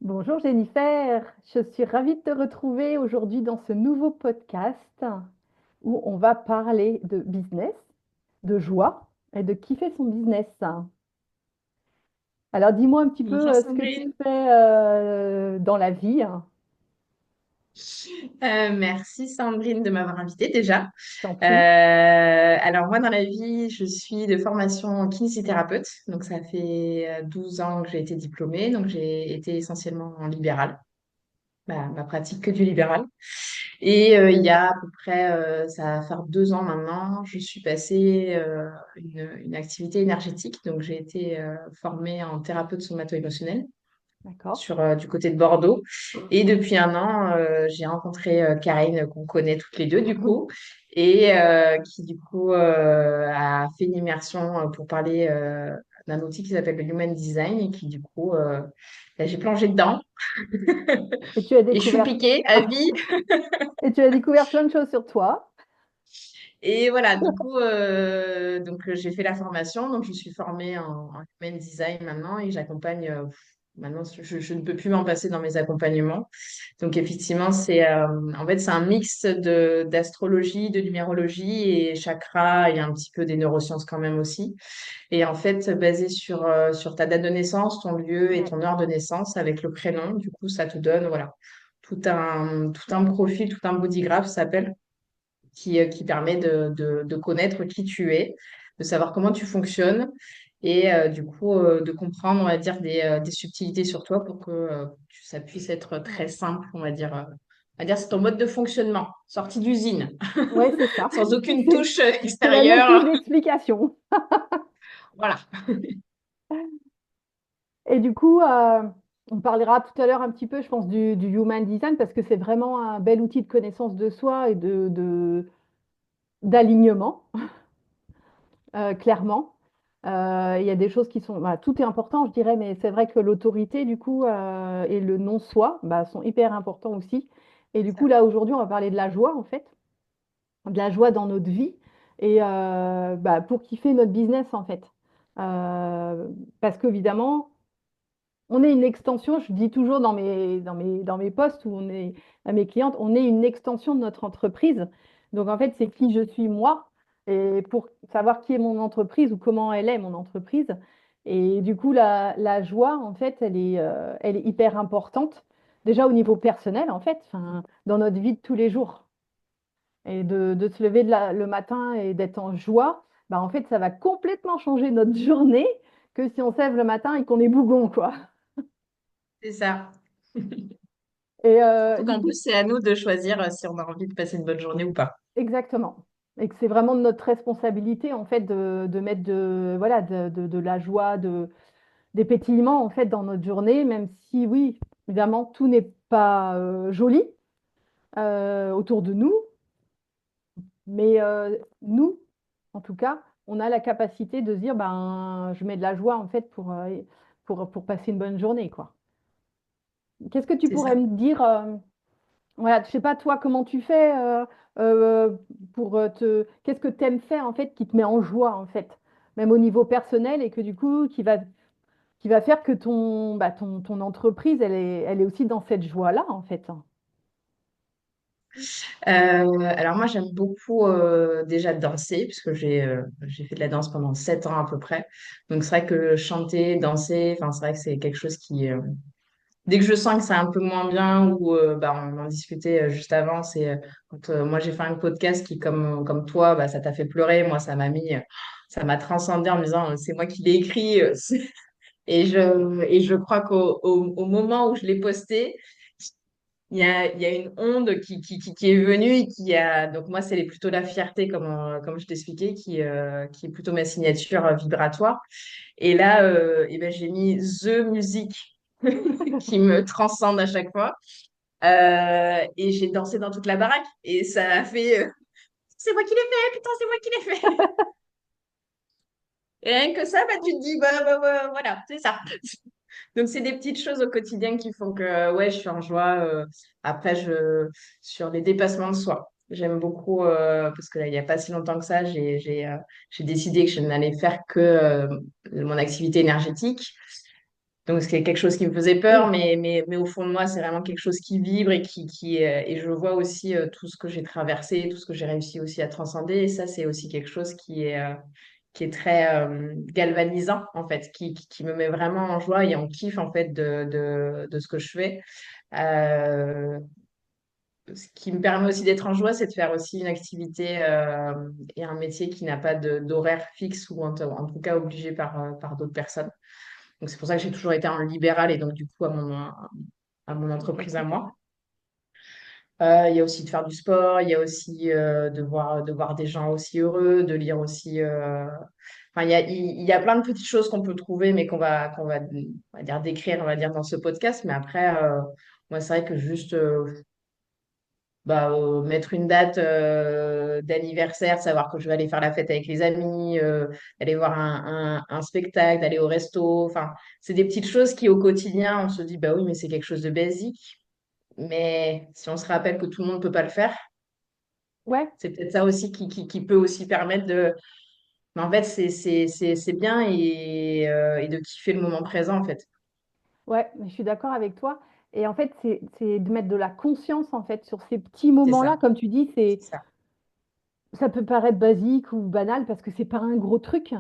Bonjour Jennifer, je suis ravie de te retrouver aujourd'hui dans ce nouveau podcast où on va parler de business, de joie et de kiffer son business. Alors dis-moi un petit Bonjour peu ce que tu Sandrine. fais dans la vie. Merci Sandrine de m'avoir invitée déjà. Je t'en prie. Alors moi dans la vie, je suis de formation kinésithérapeute. Donc ça fait 12 ans que j'ai été diplômée. Donc j'ai été essentiellement en libéral, ma pratique que du libéral. Et il y a à peu près, ça va faire 2 ans maintenant, je suis passée une activité énergétique. Donc j'ai été formée en thérapeute somato-émotionnelle D'accord. sur du côté de Bordeaux. Et depuis un an, j'ai rencontré Karine, qu'on connaît toutes les deux du coup, et qui du coup a fait une immersion pour parler d'un outil qui s'appelle le Human Design et qui du coup, là, j'ai plongé dedans Et tu as et je suis découvert piquée à vie. et tu as découvert plein de choses sur toi. Et voilà, du coup, j'ai fait la formation, donc je suis formée en Human Design maintenant et j'accompagne. Maintenant, je ne peux plus m'en passer dans mes accompagnements. Donc effectivement, en fait c'est un mix de d'astrologie, de numérologie et chakra et un petit peu des neurosciences quand même aussi. Et en fait, basé sur ta date de naissance, ton lieu et Ouais. ton heure de naissance avec le prénom, du coup, ça te donne voilà tout un profil, tout un body graph ça s'appelle qui permet de connaître qui tu es, de savoir comment tu fonctionnes et du coup de comprendre, on va dire, des subtilités sur toi pour que ça puisse être très Ouais. simple, on va dire. On va dire c'est ton mode de fonctionnement, sorti d'usine, Ouais, c'est ça. sans aucune C'est touche c'est même plus extérieure. une explication. Voilà. Et du coup, on parlera tout à l'heure un petit peu, je pense, du Human Design parce que c'est vraiment un bel outil de connaissance de soi et d'alignement, clairement. Il y a des choses qui sont, bah, tout est important, je dirais, mais c'est vrai que l'autorité, du coup, et le non-soi, bah, sont hyper importants aussi. Et du coup, Ça. là, aujourd'hui, on va parler de la joie, en fait, de la joie dans notre vie et bah, pour kiffer notre business, en fait. Euh, Parce qu'évidemment, on est une extension, je dis toujours dans mes posts où on est à mes clientes, on est une extension de notre entreprise. Donc en fait, c'est qui je suis moi et pour savoir qui est mon entreprise ou comment elle est mon entreprise. Et du coup, la joie, en fait, elle est hyper importante. Déjà au niveau personnel, en fait, enfin, dans notre vie de tous les jours. Et de se lever le matin et d'être en joie, bah, en fait, ça va complètement changer notre journée que si on se lève le matin et qu'on est bougon, quoi. C'est ça. Et Surtout du qu'en coup, plus, c'est à nous de choisir si on a envie de passer une bonne journée ou pas. exactement. Et que c'est vraiment de notre responsabilité, en fait, de mettre voilà, de la joie, des pétillements, en fait, dans notre journée, même si, oui, évidemment, tout n'est pas joli autour de nous, mais nous, en tout cas, on a la capacité de se dire, ben, je mets de la joie, en fait, pour passer une bonne journée, quoi. Qu'est-ce que tu C'est pourrais ça. me dire voilà, je sais pas toi comment tu fais euh, pour qu'est-ce que tu aimes faire en fait qui te met en joie en fait, même au niveau personnel et que du coup qui va faire que ton entreprise elle est aussi dans cette joie-là en fait. Alors moi j'aime beaucoup déjà danser puisque j'ai fait de la danse pendant 7 ans à peu près. Donc c'est vrai que chanter, danser, enfin c'est vrai que c'est quelque chose qui dès que je sens que c'est un peu moins bien ou on en discutait juste avant, c'est quand moi j'ai fait un podcast qui comme toi bah ça t'a fait pleurer, moi ça m'a transcendé en me disant c'est moi qui l'ai écrit et je crois qu'au moment où je l'ai posté il y a une onde qui est venue et qui a. Donc, moi, c'est plutôt la fierté, comme je t'expliquais, qui est plutôt ma signature vibratoire. Et là, ben, j'ai mis The musique qui me transcende à chaque fois. Et j'ai dansé dans toute la baraque. Et ça a fait. C'est moi qui l'ai fait, putain, c'est moi qui l'ai fait. Et rien que ça, bah, tu te dis, voilà, c'est ça. Donc, c'est des petites choses au quotidien qui font que, ouais, je suis en joie. Après, sur les dépassements de soi. J'aime beaucoup, parce que là, il n'y a pas si longtemps que ça, j'ai décidé que je n'allais faire que mon activité énergétique. Donc, c'est quelque chose qui me faisait peur, Oui, mais au fond de moi, c'est vraiment quelque chose qui vibre et je vois aussi tout ce que j'ai traversé, tout ce que j'ai réussi aussi à transcender. Et ça, c'est aussi quelque chose qui est très galvanisant, en fait, qui me met vraiment en joie et en kiff, en fait, de ce que je fais. Euh, Ce qui me permet aussi d'être en joie, c'est de faire aussi une activité et un métier qui n'a pas d'horaire fixe ou en tout cas obligé par d'autres personnes. Donc, c'est pour ça que j'ai toujours été en libéral et donc, du coup, à mon entreprise à moi. Il y a aussi de faire du sport, il y a aussi de voir des gens aussi heureux, de lire aussi. Enfin, il y a plein de petites choses qu'on peut trouver, mais on va dire décrire, on va dire, dans ce podcast. Mais après, moi, c'est vrai que juste mettre une date d'anniversaire, savoir que je vais aller faire la fête avec les amis, aller voir un spectacle, d'aller au resto. Enfin, c'est des petites choses qui, au quotidien, on se dit, bah oui, mais c'est quelque chose de basique. Mais si on se rappelle que tout le monde ne peut pas le faire, ouais, c'est peut-être ça aussi qui peut aussi permettre de. Mais en fait, c'est bien et de kiffer le moment présent, en fait. ouais, mais je suis d'accord avec toi. Et en fait, c'est de mettre de la conscience en fait sur ces petits C'est moments-là. ça. Comme tu dis, C'est ça. ça peut paraître basique ou banal parce que c'est pas un gros truc.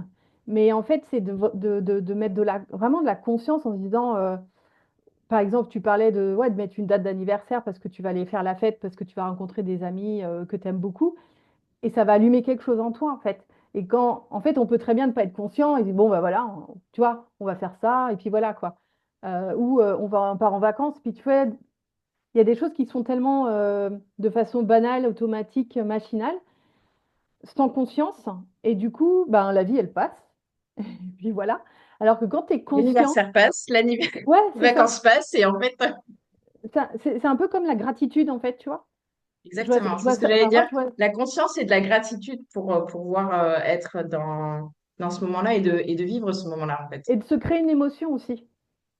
Mais en fait, c'est de mettre vraiment de la conscience en se disant, par exemple, tu parlais ouais, de mettre une date d'anniversaire parce que tu vas aller faire la fête, parce que tu vas rencontrer des amis que tu aimes beaucoup. Et ça va allumer quelque chose en toi, en fait. Et quand, en fait, on peut très bien ne pas être conscient et dire, bon, bah voilà, tu vois, on va faire ça, et puis voilà, quoi. On part en vacances, puis tu vois, il y a des choses qui sont tellement de façon banale, automatique, machinale, sans conscience, et du coup, ben, la vie, elle passe, et puis voilà. Alors que quand tu es conscient, L'anniversaire passe, ouais, les c'est ça. vacances passent et en fait, C'est un peu comme la gratitude, en fait, tu vois. exactement, Je c'est vois ce que ça, j'allais enfin, moi, dire. je vois, La conscience et de la gratitude pour pouvoir être dans ce moment-là et de vivre ce moment-là, en fait. et de se créer une émotion aussi,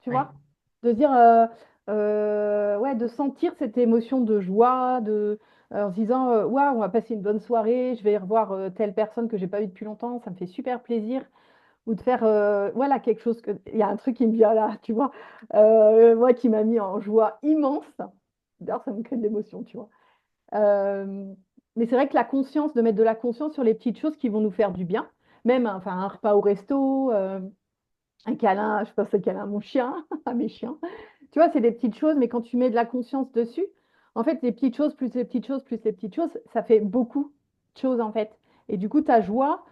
tu Ouais. vois, de dire, ouais, de sentir cette émotion de joie, en se disant, waouh, on va passer une bonne soirée, je vais revoir telle personne que j'ai pas vue depuis longtemps, ça me fait super plaisir, ou de faire, voilà, quelque chose il y a un truc qui me vient là, tu vois, moi qui m'a mis en joie immense, d'ailleurs, ça me crée de l'émotion, tu vois. Euh, mais c'est vrai que la conscience, de mettre de la conscience sur les petites choses qui vont nous faire du bien, même, enfin, un repas au resto. Un câlin, je pense un câlin à mon chien, à mes chiens. Tu vois, c'est des petites choses, mais quand tu mets de la conscience dessus, en fait, les petites choses, plus les petites choses, plus les petites choses, ça fait beaucoup de choses, en fait. Et du coup, ta joie,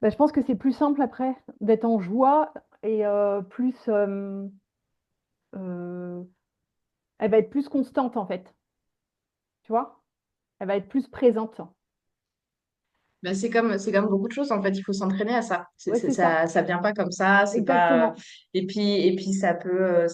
bah, je pense que c'est plus simple après d'être en joie et plus, euh, elle va être plus constante, en fait. Tu vois? Elle va être plus présente. Ben, c'est comme beaucoup de choses, en fait, il faut s'entraîner à ça. Ouais, c'est ça. Ça vient pas comme ça, c'est pas. Exactement. Et puis ça peut,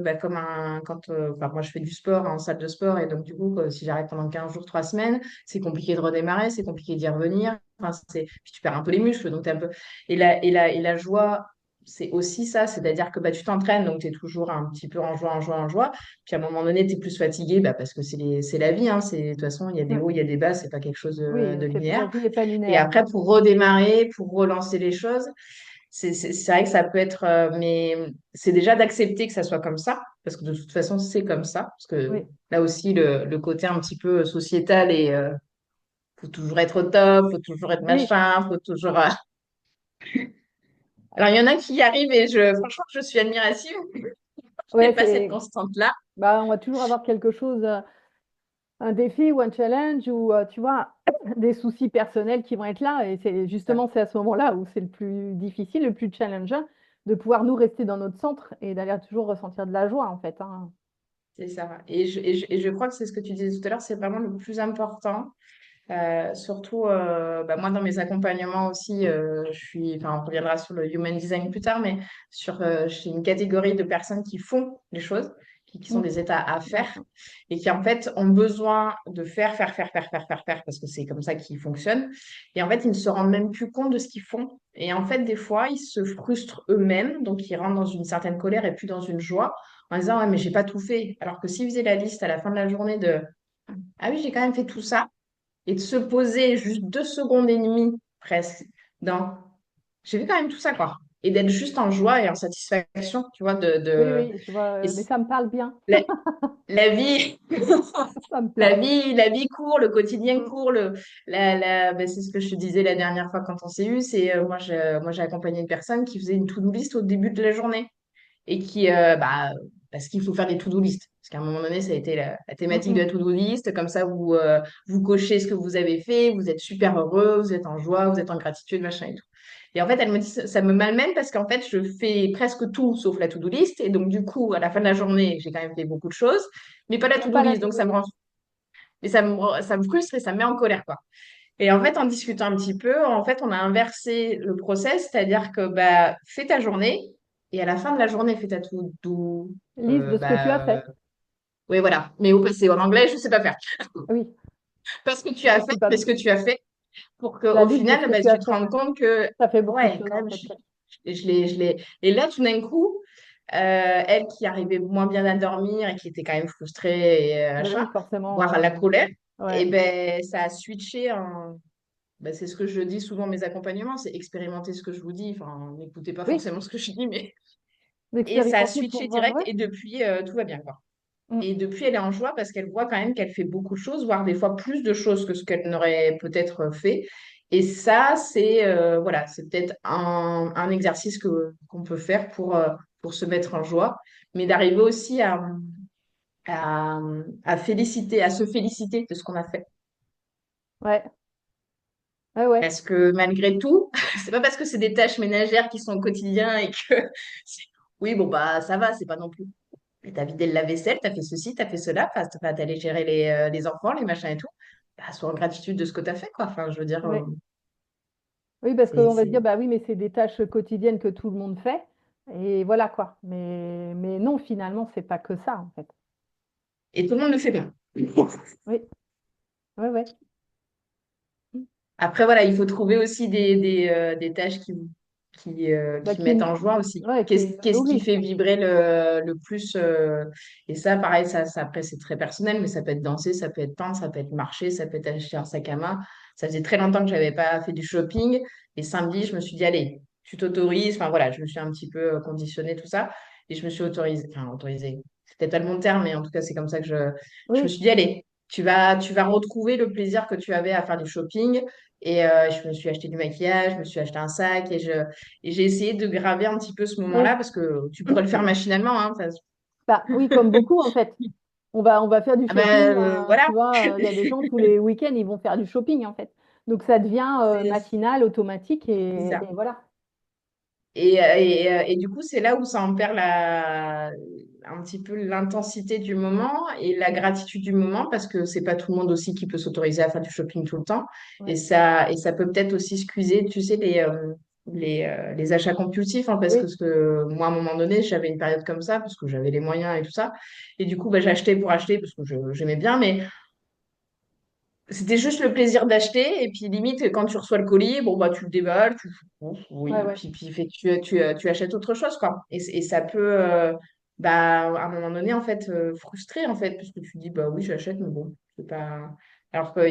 bah, comme quand, enfin, moi je fais du sport en salle de sport, et donc du coup, si j'arrête pendant 15 jours, 3 semaines, c'est compliqué de redémarrer, c'est compliqué d'y revenir. Enfin, puis tu perds un peu les muscles, donc t'es un peu. Et la joie, c'est aussi ça, c'est-à-dire que bah, tu t'entraînes, donc tu es toujours un petit peu en joie, en joie, en joie. Puis à un moment donné, tu es plus fatigué, bah, parce que c'est la vie, hein, de toute façon, il y a des Mm. hauts, il y a des bas, c'est pas quelque chose Oui, de la linéaire. vie n'est pas Et linéaire. après, pour redémarrer, pour relancer les choses, c'est vrai que ça peut être, mais c'est déjà d'accepter que ça soit comme ça, parce que de toute façon, c'est comme ça. Parce que Oui. là aussi, le côté un petit peu sociétal et faut toujours être au top, faut toujours être Oui. machin, faut toujours. Alors, il y en a qui y arrivent et franchement, je suis admirative. Je n'ai Ouais, pas cette constante-là. bah, on va toujours avoir quelque chose. Un défi ou un challenge ou tu vois des soucis personnels qui vont être là et c'est justement c'est à ce moment-là où c'est le plus difficile, le plus challengeant de pouvoir nous rester dans notre centre et d'aller toujours ressentir de la joie en fait, hein. C'est ça. Et je crois que c'est ce que tu disais tout à l'heure, c'est vraiment le plus important. Surtout, bah, moi, dans mes accompagnements aussi, enfin, on reviendra sur le human design plus tard, mais j'ai une catégorie de personnes qui font les choses, qui sont Mm. des états à faire D'accord. et qui, en fait, ont besoin de faire, parce que c'est comme ça qu'ils fonctionnent. Et en fait, ils ne se rendent même plus compte de ce qu'ils font. Et en fait, des fois, ils se frustrent eux-mêmes, donc ils rentrent dans une certaine colère et plus dans une joie en disant, ouais, mais j'ai pas tout fait. Alors que s'ils faisaient la liste à la fin de la journée de, ah oui, j'ai quand même fait tout ça et de se poser juste 2 secondes et demie presque dans j'ai vu quand même tout ça quoi. et d'être juste en joie et en satisfaction, tu vois, Oui, oui, je vois, et mais ça me parle bien. la, la vie, Ça me parle. la vie court, le quotidien Mm. court, ben, c'est ce que je te disais la dernière fois quand on s'est eu, c'est moi j'ai accompagné une personne qui faisait une to-do list au début de la journée et qui, parce qu'il faut faire des to-do list. Parce qu'à un moment donné, ça a été la Mm, thématique de la mm. to-do list. Comme ça, vous cochez ce que vous avez fait, vous êtes super heureux, vous êtes en joie, vous êtes en gratitude, machin et tout. Et en fait, elle me dit, ça me malmène parce qu'en fait, je fais presque tout sauf la to-do list. Et donc, du coup, à la fin de la journée, j'ai quand même fait beaucoup de choses, mais pas la Mais to-do pas la list. Donc, to-do list. ça me frustre et ça me met en colère, quoi. Et en fait, en discutant un petit peu, en fait, on a inversé le process, c'est-à-dire que bah, fais ta journée et à la fin de la journée, fais ta to-do. Liste de ce que tu as fait. Oui, voilà. Mais au passé, en anglais, je sais pas faire. Oui, Parce que tu moi as non fait, plus pas fais non ce que plus. tu as fait pour La qu'au liste de ce final, que bah, tu as tu te fait, rendes ouais. compte que, Ça fait beaucoup de ouais, choses quand en même, fait. Et là, tout d'un coup, elle qui arrivait moins bien à dormir et qui était quand même frustrée et Ben machin, oui, forcément, voire à la colère, et ouais. ben ça a switché en. Ben, c'est ce que je dis souvent, mes accompagnements, c'est expérimenter ce que je vous dis. Enfin, n'écoutez pas Oui, forcément ce que je dis, mais. Et ça a d'expérimenter pour switché voir, direct ouais. et depuis, tout va bien, quoi. Mm. Et depuis, elle est en joie parce qu'elle voit quand même qu'elle fait beaucoup de choses, voire des fois plus de choses que ce qu'elle n'aurait peut-être fait. Et ça, voilà, c'est peut-être un exercice qu'on peut faire pour se mettre en joie, mais d'arriver aussi à, à se féliciter de ce qu'on a fait. Ouais, ouais, ouais. Parce que malgré tout, c'est pas parce que c'est des tâches ménagères qui sont au quotidien et que oui, bon, bah ça va, c'est pas non plus. Mais t'as vidé le lave-vaisselle, t'as fait ceci, t'as fait cela, enfin, t'as allé gérer les enfants, les machins et tout. Bah, sois en gratitude de ce que t'as fait, quoi. Enfin, je veux dire, Ouais. Oui, parce c'est, qu'on va se c'est... dire, bah oui, mais c'est des tâches quotidiennes que tout le monde fait. Et voilà quoi. Mais non, finalement, c'est pas que ça, en fait. Et tout le monde ne le fait pas. Oui, ouais, ouais. Après, voilà, il faut trouver aussi des tâches Bah, qui mettent en joie aussi. ouais, qui Qu'est-ce qui nourrissent, fait quoi. vibrer le plus et ça, pareil, après, c'est très personnel, mais ça peut être danser, ça peut être peindre, ça peut être marcher, ça peut être acheter un sac à main. Ça faisait très longtemps que j'avais pas fait du shopping. Et samedi, je me suis dit, allez, tu t'autorises. Enfin, voilà, je me suis un petit peu conditionnée, tout ça. Et je me suis autorisée. C'est peut-être pas le bon terme, mais en tout cas, c'est comme ça que je me Oui, suis dit, allez, tu vas retrouver le plaisir que tu avais à faire du shopping. Et je me suis acheté du maquillage, je me suis acheté un sac et j'ai essayé de graver un petit peu ce moment-là oui. parce que tu pourrais le faire machinalement. Hein, Bah, oui, comme beaucoup, en fait. On va faire du ah ben shopping, voilà, tu vois, il y a des gens, tous les week-ends, ils vont faire du shopping, en fait. Donc, ça devient c'est machinal, automatique, c'est ça. et voilà. Et du coup, c'est là où ça en perd un petit peu l'intensité du moment et la gratitude du moment parce que c'est pas tout le monde aussi qui peut s'autoriser à faire du shopping tout le temps. Ouais. Et ça peut peut-être aussi squeezer, tu sais, les achats compulsifs, hein, parce Oui, que moi, à un moment donné, j'avais une période comme ça parce que j'avais les moyens et tout ça. Et du coup, bah, j'achetais pour acheter parce que j'aimais bien, mais c'était juste le plaisir d'acheter, et puis limite, quand tu reçois le colis, bon, bah, tu le déballes, bon, ouais, oui, ouais. tu achètes autre chose, quoi. Et ça peut, bah, à un moment donné, en fait, frustrer, en fait, parce que tu dis, bah oui, j'achète, mais bon, c'est pas. Alors que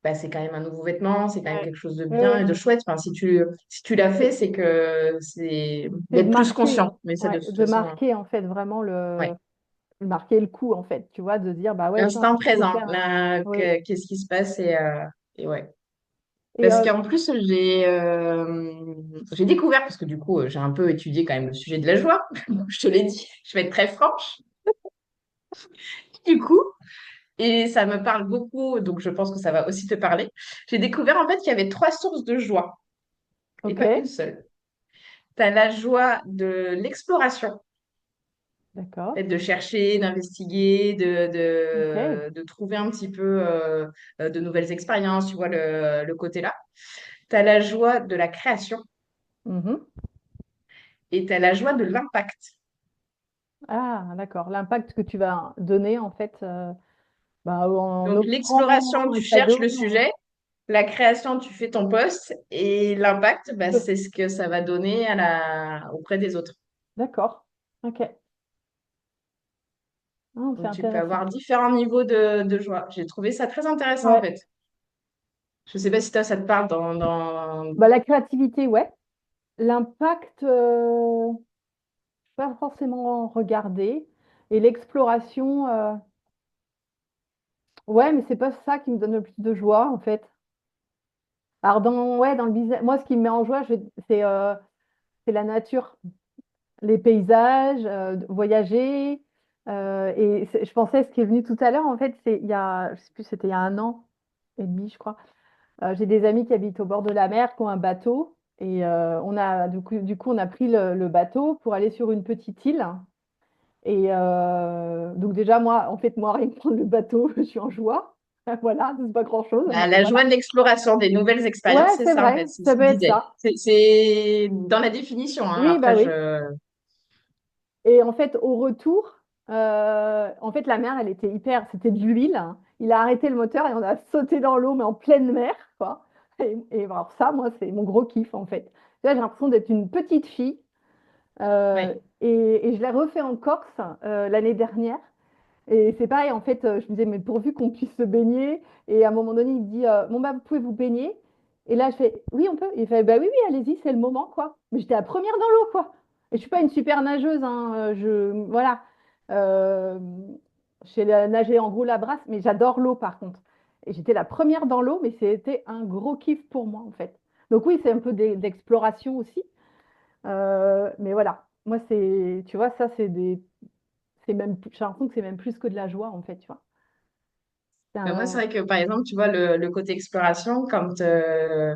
bah, c'est quand même un nouveau vêtement, c'est quand même Ouais. quelque chose de Ouais, bien et ouais. de chouette. Enfin, si tu l'as fait, C'est c'est que c'est c'est d'être plus conscient. Mais ça, de ouais, toute de façon, marquer, en fait, vraiment ouais. marquer le coup, en fait, tu vois, de dire, bah ouais, tiens, L'instant il faut présent, faire. là, Oui. qu'est-ce qui se passe et ouais. Et Parce qu'en plus, j'ai découvert, parce que du coup, j'ai un peu étudié quand même le sujet de la joie. Je te l'ai dit, je vais être très franche. Du coup, et ça me parle beaucoup, donc je pense que ça va aussi te parler. J'ai découvert en fait qu'il y avait trois sources de joie et ok, pas une seule. Tu as la joie de l'exploration, d'accord. fait, de chercher, d'investiguer, Ok. de trouver un petit peu de nouvelles expériences, tu vois, le côté là. Tu as la joie de la création Mhm. et tu as la joie de l'impact. Ah, d'accord. L'impact que tu vas donner, en fait, bah, en Donc, offrant l'exploration, un tu cherches cadeau. le sujet. La création, tu fais ton poste. Et l'impact, bah, c'est ce que ça va donner auprès des autres. D'accord. Ok. Ah, c'est Donc, tu peux intéressant. avoir différents niveaux de joie. J'ai trouvé ça très intéressant, en Ouais. fait. Je ne sais pas si toi, ça te parle Bah, la créativité, ouais. L'impact, pas forcément regardé. Et l'exploration, ouais, mais c'est pas ça qui me donne le plus de joie, en fait. Alors, ouais, dans le business, moi, ce qui me met en joie, c'est la nature, les paysages, voyager. Je pensais, ce qui est venu tout à l'heure, en fait, je sais plus, c'était il y a 1 an et demi, je crois. J'ai des amis qui habitent au bord de la mer, qui ont un bateau. Et du coup, on a pris le bateau pour aller sur une petite île. Et donc déjà, moi, en fait, moi, rien que prendre le bateau, je suis en joie. Voilà, c'est pas grand-chose, mais La voilà. joie de l'exploration, des nouvelles expériences, Ouais, c'est c'est ça en vrai, fait, c'est ce ça peut qu'il être disait. ça. C'est dans la définition, hein. Oui, bah Après, oui. Et en fait, au retour, en fait, la mer, elle était c'était de l'huile, hein. Il a arrêté le moteur et on a sauté dans l'eau, mais en pleine mer, quoi. Et alors ça, moi, c'est mon gros kiff, en fait. Là, j'ai l'impression d'être une petite fille. Ouais. Et je l'ai refait en Corse l'année dernière. Et c'est pareil, en fait, je me disais, mais pourvu qu'on puisse se baigner. Et à un moment donné, il me dit, bon, bah, vous pouvez vous baigner. Et là, je fais, oui, on peut. Et il fait, bah oui, oui, allez-y, c'est le moment, quoi. Mais j'étais la première dans l'eau, quoi. Et je suis pas une super nageuse, hein. Voilà. Euh, je sais nager en gros la brasse, mais j'adore l'eau, par contre. Et j'étais la première dans l'eau, mais c'était un gros kiff pour moi, en fait. Donc oui, c'est un peu d'exploration aussi. Mais voilà, moi, tu vois, ça, j'ai l'impression que c'est même plus que de la joie, en fait, tu vois. C'est Moi, c'est un- vrai que par exemple, tu vois, le côté exploration, quand euh,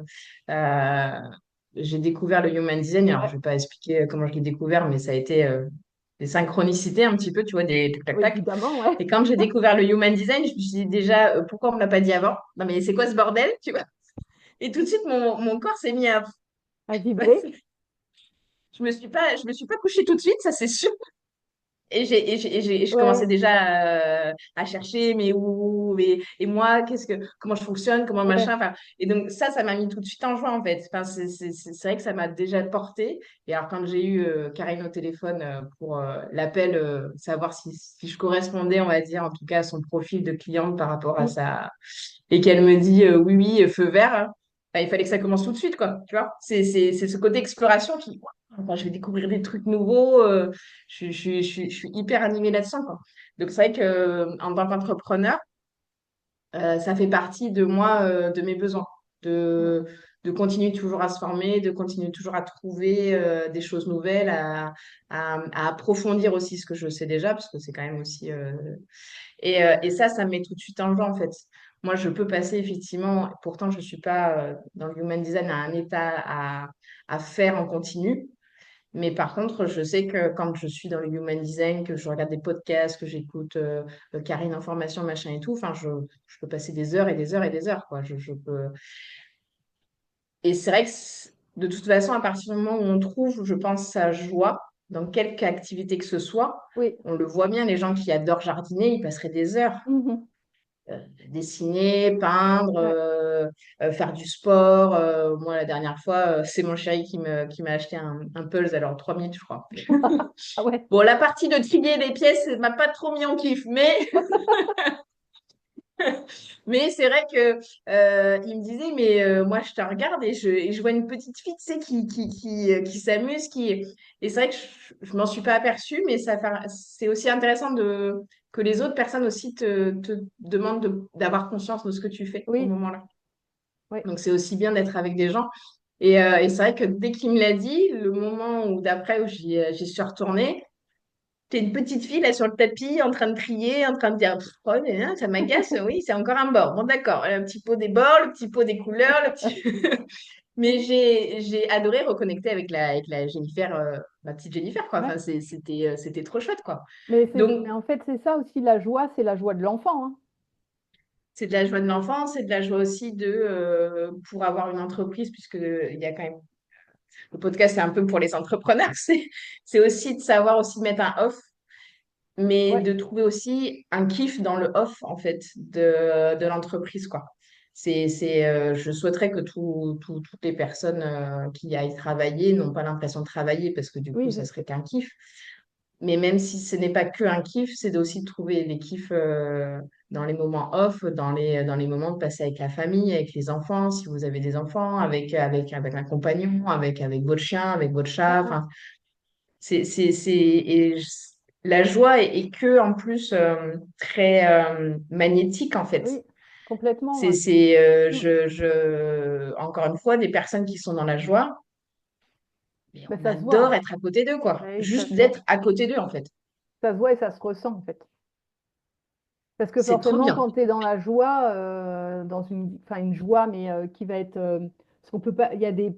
j'ai découvert le human design, alors je Ouais, vais pas expliquer comment je l'ai découvert, mais ça a été des synchronicités un petit peu, tu vois, des tac tac oui, tac. évidemment, ouais. Et quand j'ai découvert le human design, je me suis dit déjà, pourquoi on me l'a pas dit avant? Non, mais c'est quoi ce bordel, tu vois? Et tout de suite, mon corps s'est mis à. À vibrer. Je me suis pas couchée tout de suite, ça c'est sûr. Je commençais Ouais, déjà à chercher, mais où, et moi, comment je fonctionne, comment ouais. machin. Enfin, et donc, ça m'a mis tout de suite en joie, en fait. Enfin, c'est vrai que ça m'a déjà porté. Et alors, quand j'ai eu Karine au téléphone pour l'appel, savoir si je correspondais, on va dire, en tout cas, à son profil de cliente par rapport à Mm. ça, et qu'elle me dit oui, oui, feu vert, hein, enfin, il fallait que ça commence tout de suite, quoi. Tu vois, c'est ce côté exploration qui, enfin, je vais découvrir des trucs nouveaux. Je suis hyper animée là-dedans, quoi. Donc, c'est vrai que en tant qu'entrepreneur, ça fait partie de moi, de mes besoins, Ouais. de continuer toujours à se former, de continuer toujours à trouver des choses nouvelles, à approfondir aussi ce que je sais déjà, parce que c'est quand même aussi et ça me met tout de suite en joie, en fait. Moi, je peux passer effectivement, pourtant, je ne suis pas dans le human design à un état à faire en continu. Mais par contre, je sais que quand je suis dans le human design, que je regarde des podcasts, que j'écoute Karine Information, machin et tout, enfin, je peux passer des heures et des heures et des heures, quoi. Je peux. Et c'est vrai que de toute façon, à partir du moment où on trouve, je pense, sa joie, dans quelque activité que ce soit, Oui. on le voit bien, les gens qui adorent jardiner, ils passeraient des heures Mhm. dessiner, peindre, Ouais. faire du sport. Moi, la dernière fois, c'est mon chéri qui m'a acheté un Pulse, alors 3 minutes, je crois. Ah ouais. Bon, la partie de trier les pièces m'a pas trop mis en kiff, mais c'est vrai que il me disait, mais moi, je te regarde et je vois une petite fille, tu sais, qui s'amuse, et c'est vrai que je m'en suis pas aperçue, mais c'est aussi intéressant que les autres personnes aussi te demandent d'avoir conscience de ce que tu fais au Oui, moment-là. oui. Donc, c'est aussi bien d'être avec des gens. Et c'est vrai que dès qu'il me l'a dit, le moment où d'après où j'y suis retournée, t'es une petite fille là sur le tapis en train de crier, en train de dire Pff, oh, ça m'agace, oui, c'est encore un bord. Bon, d'accord, le petit pot des bords, le petit pot des couleurs, le petit. Mais j'ai adoré reconnecter avec la Jennifer, ma petite Jennifer, quoi. Ouais. Enfin, c'était trop chouette, quoi. Mais Donc, en fait, c'est ça aussi la joie, c'est la joie de l'enfant, hein. c'est de la joie de l'enfance, c'est de la joie aussi pour avoir une entreprise, puisque il y a quand même. Le podcast, c'est un peu pour les entrepreneurs. C'est aussi de savoir aussi mettre un off, mais Ouais. de trouver aussi un kiff dans le off, en fait, de l'entreprise, quoi. Je souhaiterais que toutes les personnes qui y aillent travailler n'ont pas l'impression de travailler parce que du coup, Oui, ça serait qu'un kiff. Mais même si ce n'est pas que un kiff, c'est aussi de trouver des kiffs dans les moments off, dans les moments de passer avec la famille, avec les enfants, si vous avez des enfants, avec un compagnon, avec votre chien, avec votre Mm, chat. mm. Enfin, la joie est que, en plus, très magnétique, en fait. Oui, complètement. Ouais. Mm. Encore une fois, des personnes qui sont dans la joie, mais Ben, on ça se voit, adore hein. être à côté d'eux, quoi. Oui, ça Juste se voit. d'être à côté d'eux, en fait. Ça se voit et ça se ressent, en fait. Parce que C'est trop forcément, bien. quand tu es dans la joie, dans enfin, une joie, mais qui va être. Parce qu'on peut pas. Il y a des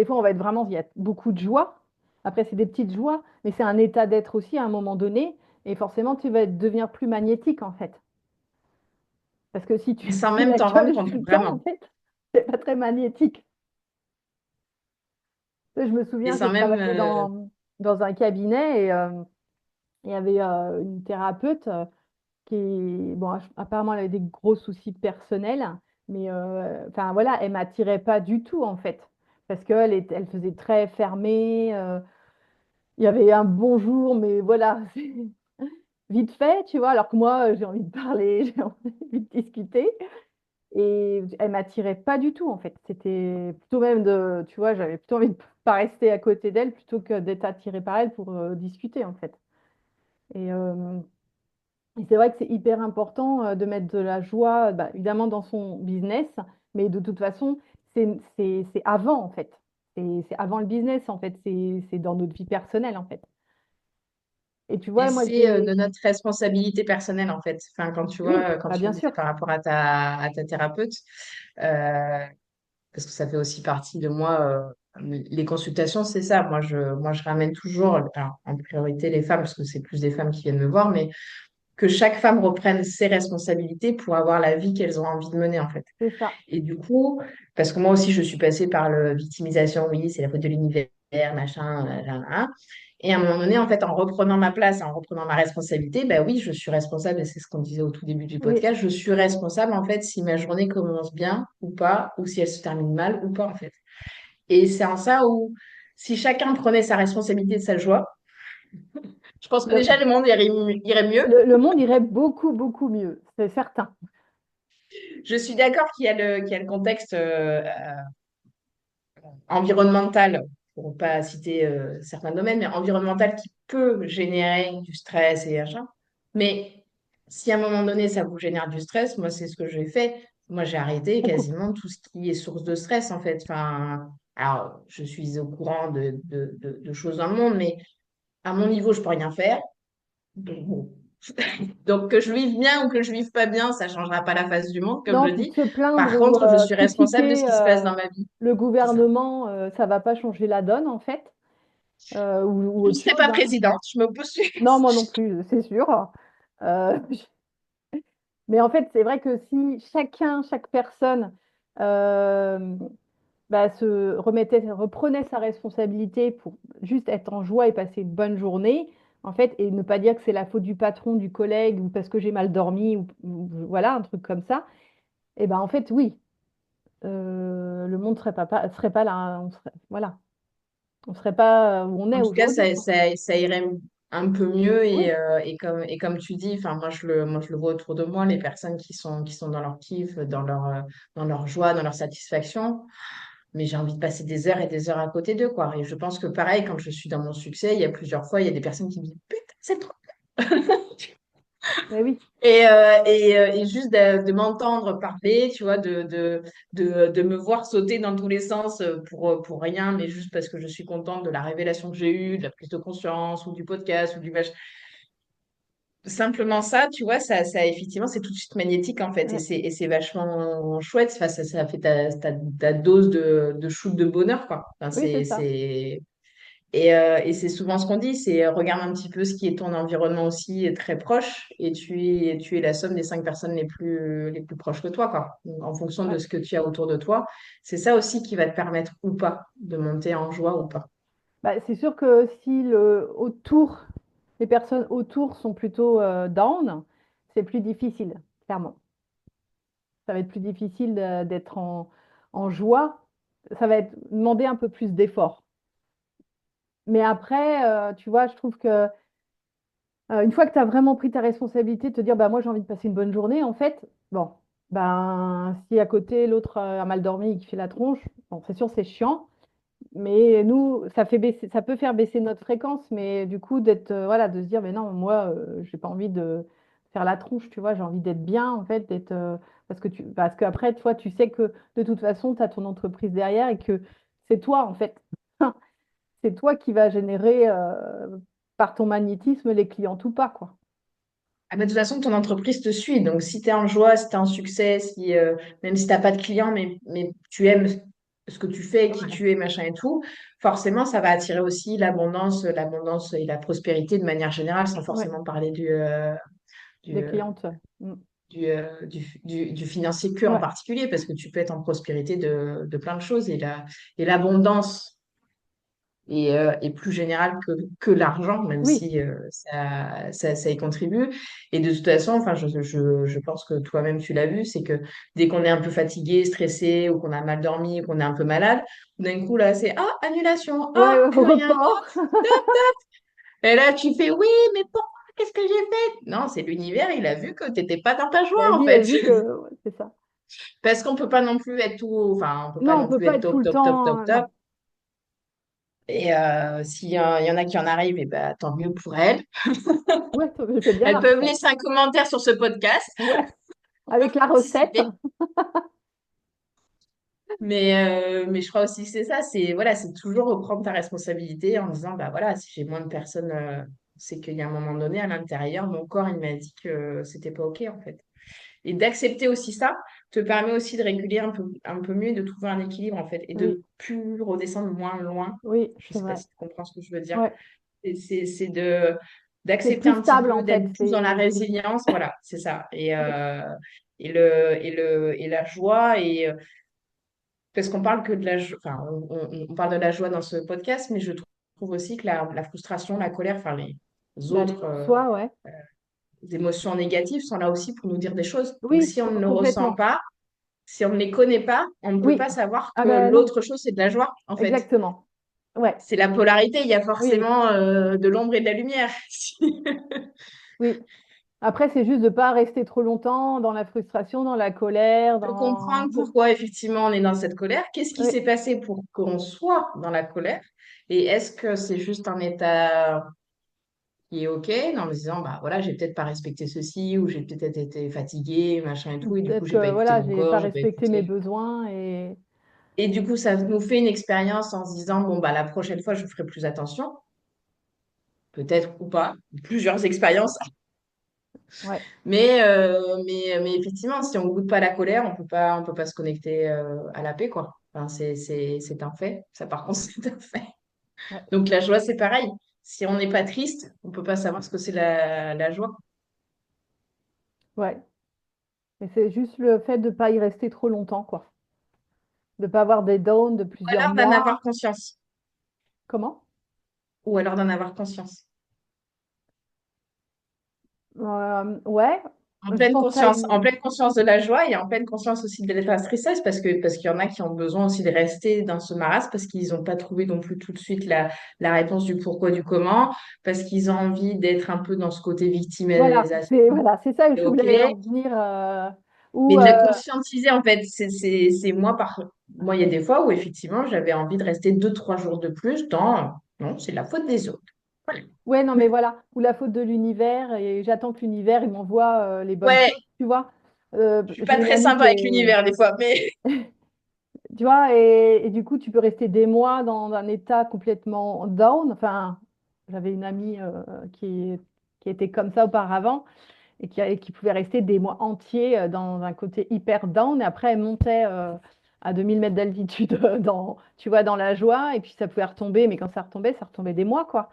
fois, on va être vraiment. Il y a beaucoup de joie. Après, c'est des petites joies, mais c'est un état d'être aussi à un moment donné. Et forcément, tu vas devenir plus magnétique, en fait. Parce que si tu Et sans ris même la t'en rendre gueule compte, tout le temps, en vraiment. fait, c'est pas très magnétique. Tu sais, je me Et souviens, j'ai sans même... travaillé dans un cabinet et il y avait une thérapeute qui, bon, apparemment, elle avait des gros soucis personnels, mais enfin voilà, elle m'attirait pas du tout en fait, parce elle faisait très fermée. Il y avait un bonjour, mais voilà, c'est vite fait, tu vois, alors que moi, j'ai envie de parler, j'ai envie de discuter. Et elle m'attirait pas du tout en fait. C'était plutôt même de, tu vois, j'avais plutôt envie de pas rester à côté d'elle plutôt que d'être attirée par elle pour discuter en fait. Et, euh, Et c'est vrai que c'est hyper important de mettre de la joie, bah, évidemment, dans son business, mais de toute façon, c'est avant, en fait. C'est avant le business, en fait. C'est dans notre vie personnelle, en fait. Et tu Et vois, moi, c'est de notre responsabilité personnelle, en fait. Enfin, quand tu Oui, vois, quand bah, tu me bien disais sûr. par rapport à ta thérapeute, euh, parce que ça fait aussi partie de moi, les consultations, c'est ça. Moi, je ramène toujours, alors, en priorité les femmes, parce que c'est plus des femmes qui viennent me voir, mais que chaque femme reprenne ses responsabilités pour avoir la vie qu'elles ont envie de mener, en fait. C'est ça. Et du coup, parce que moi aussi, je suis passée par le victimisation, oui, c'est la faute de l'univers, machin, là. Et à un moment donné, en fait, en reprenant ma place, en reprenant ma responsabilité, bah oui, je suis responsable, et c'est ce qu'on disait au tout début du Oui, podcast, je suis responsable, en fait, si ma journée commence bien ou pas, ou si elle se termine mal ou pas, en fait. Et c'est en ça où, si chacun prenait sa responsabilité de sa joie, je pense que le, déjà le monde irait mieux. le monde irait beaucoup, beaucoup mieux. C'est certain. Je suis d'accord qu'il y a le contexte environnemental, pour ne pas citer certains domaines, mais environnemental qui peut générer du stress et machin. Mais si à un moment donné, ça vous génère du stress, moi, c'est ce que j'ai fait. Moi, j'ai arrêté On coupe. quasiment tout ce qui est source de stress, en fait. Enfin, alors, je suis au courant de choses dans le monde, mais à mon niveau, je peux rien faire. Donc, bon. Donc, que je vive bien ou que je vive pas bien, ça changera pas la face du monde, comme Non, je puis de dis. se plaindre Par ou contre, je suis responsable de ce critiquer qui se passe dans ma vie. le C'est ça. gouvernement, ça va pas changer la donne, en fait, ou Je ne autre serai chose, pas hein. présidente, je me postule. Non, moi non plus, c'est sûr. Euh, mais en fait, c'est vrai que si chaque personne euh, bah, reprenait sa responsabilité pour juste être en joie et passer une bonne journée, en fait, et ne pas dire que c'est la faute du patron, du collègue, ou parce que j'ai mal dormi, ou voilà, un truc comme ça, et ben en fait, oui, le monde serait pas là, voilà, on serait pas où on est En tout cas, aujourd'hui, quoi. ça irait un peu mieux Oui, et comme tu dis, enfin, moi, je le vois autour de moi, les personnes qui sont dans leur kiff, dans leur joie, dans leur satisfaction, mais j'ai envie de passer des heures et des heures à côté d'eux, quoi. Et je pense que pareil, quand je suis dans mon succès, il y a plusieurs fois, il y a des personnes qui me disent, putain, c'est trop. mais oui. Et juste de m'entendre parler, tu vois, de me voir sauter dans tous les sens pour rien, mais juste parce que je suis contente de la révélation que j'ai eue, de la prise de conscience, ou du podcast, ou du machin. Simplement ça, tu vois, effectivement, c'est tout de suite magnétique, en fait, Ouais. et c'est vachement chouette. Enfin, ça fait ta dose de shoot de bonheur, quoi. Enfin, Oui, c'est ça. et c'est souvent ce qu'on dit, c'est regarde un petit peu ce qui est ton environnement aussi très proche et tu es la somme des 5 personnes les plus proches que toi, quoi. Donc, en fonction de Ouais. ce que tu as autour de toi, c'est ça aussi qui va te permettre ou pas de monter en joie ou pas. Bah, c'est sûr que si les personnes autour sont plutôt down, c'est plus difficile, clairement. Ça va être plus difficile d'être en joie. Ça va être demander un peu plus d'effort. Mais après, tu vois, je trouve que Une fois que tu as vraiment pris ta responsabilité de te dire, bah, moi j'ai envie de passer une bonne journée, en fait, bon, ben, si à côté l'autre a mal dormi et qui fait la tronche, bon, c'est sûr, c'est chiant. Mais nous, ça peut faire baisser notre fréquence, mais du coup, voilà, de se dire, mais non, moi, j'ai pas envie de faire la tronche, tu vois, j'ai envie d'être bien, en fait, parce qu'après, toi, tu sais que de toute façon, tu as ton entreprise derrière et que c'est toi, en fait, c'est toi qui va générer, par ton magnétisme, les clients ou pas, quoi. Ah bah, de toute façon, ton entreprise te suit. Donc, si tu es en joie, si tu es en succès, même si tu n'as pas de clients, mais tu aimes ce que tu fais, qui Ouais. tu es, machin et tout, forcément, ça va attirer aussi l'abondance et la prospérité de manière générale, sans Ouais, forcément parler du, des euh, clientes. Mm. du financier que en Ouais, particulier, parce que tu peux être en prospérité de plein de choses. Et l'abondance est plus général que l'argent, même oui, si ça y contribue. Et de toute façon, enfin, je pense que toi-même tu l'as vu, c'est que dès qu'on est un peu fatigué, stressé, ou qu'on a mal dormi, ou qu'on est un peu malade, d'un coup là, c'est ah, annulation, ouais, ah, au plus rien. report. Et là, tu fais oui, mais pourquoi? Qu'est-ce que j'ai fait? Non, c'est l'univers, il a vu que tu n'étais pas dans ta Il a joie, dit, en elle a fait. vu que ouais, c'est ça. Parce qu'on peut pas non plus être tout, enfin, on peut pas Non, on non peut plus pas être être tout top, le top, top, temps. top, top. Non. Et il y en a qui en arrivent, et ben, tant mieux pour elles. Ouais, je fais bien la Elles peuvent recette. laisser un commentaire sur ce podcast Ouais, pour avec la recette. participer. Mais je crois aussi que c'est ça, c'est voilà, c'est toujours reprendre ta responsabilité en disant, bah voilà, si j'ai moins de personnes, c'est qu'il y a un moment donné, à l'intérieur, mon corps, il m'a dit que c'était pas OK, en fait. Et d'accepter aussi ça te permet aussi de réguler un peu mieux et de trouver un équilibre, en fait, et Oui, de plus redescendre moins loin. oui, Je c'est sais pas vrai. si tu comprends ce que je veux dire. Ouais, C'est c'est d'accepter plus un petit stable peu, en d'être fait. plus dans la résilience, voilà, c'est ça. Oui, Et la joie, parce qu'on parle que de la joie, enfin, on parle de la joie dans ce podcast, mais je trouve aussi que la frustration, la colère, enfin, les bah, les autres non-soi, ouais. émotions négatives sont là aussi pour nous dire des choses. Donc, Oui, si on ne le ressent complètement. pas, si on ne les connaît pas, on ne peut Oui. pas savoir Ah que ben non, l'autre chose, c'est de la joie, en fait. exactement. Ouais, C'est la polarité, il y a oui, forcément de l'ombre et de la lumière. oui. Après, c'est juste de pas rester trop longtemps dans la frustration, dans la colère, Peut dans... comprendre pourquoi effectivement on est dans cette colère. Qu'est-ce qui Oui, s'est passé pour qu'on soit dans la colère? Et est-ce que c'est juste un état qui est OK, en me disant, bah voilà, j'ai peut-être pas respecté ceci, ou j'ai peut-être été fatiguée, machin et ou tout, et du coup, peut-être j'ai pas que écouté voilà, mon j'ai corps, pas j'ai pas respecté mes écouté. besoins et Et du coup, ça nous fait une expérience en se disant, bon, bah la prochaine fois, je ferai plus attention, peut-être ou pas, plusieurs expériences. ouais, Mais effectivement, si on goûte pas la colère, on peut pas se connecter à la paix, quoi. Enfin, c'est un fait. Ça, par contre, c'est un fait. ouais, Donc, la joie, c'est pareil. Si on n'est pas triste, on peut pas savoir ce que c'est la joie. ouais. Et c'est juste le fait de pas y rester trop longtemps, quoi. De pas avoir des downs de Ou plusieurs alors d'en avoir mois. conscience. Comment? Ou alors d'en avoir conscience. Ouais, je pense à En pleine conscience de la joie et en pleine conscience aussi de la tristesse, parce qu'il y en a qui ont besoin aussi de rester dans ce marasme, parce qu'ils n'ont pas trouvé non plus tout de suite la réponse du pourquoi, du comment, parce qu'ils ont envie d'être un peu dans ce côté victimisation. voilà, c'est ça que C'est je OK. voulais en venir. Mais Ou de la conscientiser, en fait, c'est moi, moi, il y a des fois où effectivement, j'avais envie de rester 2, 3 jours de plus dans, non, c'est la faute des autres. Voilà. ouais, non, mais voilà, ou la faute de l'univers et j'attends que l'univers il m'envoie les bonnes Ouais, choses, tu vois. je suis pas J'ai une très amie sympa qui avec est, l'univers des fois, mais tu vois, et du coup, tu peux rester des mois dans un état complètement down. Enfin, j'avais une amie qui était comme ça auparavant et qui pouvait rester des mois entiers dans un côté hyper down. Et après, elle montait à 2000 mètres d'altitude tu vois, dans la joie. Et puis, ça pouvait retomber. Mais quand ça retombait des mois, quoi.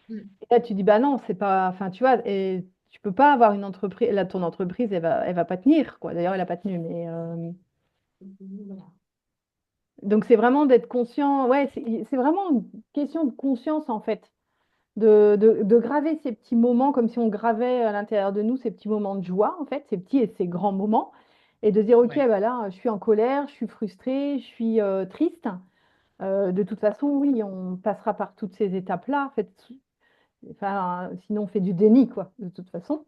Et là, tu dis, bah non, c'est pas. Enfin, tu vois, et tu peux pas avoir une entreprise. Là, ton entreprise, elle va pas tenir, quoi. D'ailleurs, elle a pas tenu. Mais. Donc, c'est vraiment d'être conscient. Ouais, c'est vraiment une question de conscience, en fait. De graver ces petits moments comme si on gravait à l'intérieur de nous ces petits moments de joie, en fait, ces petits et ces grands moments. Et de dire, OK, ouais. bah là, je suis en colère, je suis frustrée, je suis triste. De toute façon, oui, on passera par toutes ces étapes-là. En fait, Enfin, sinon, on fait du déni, quoi, de toute façon.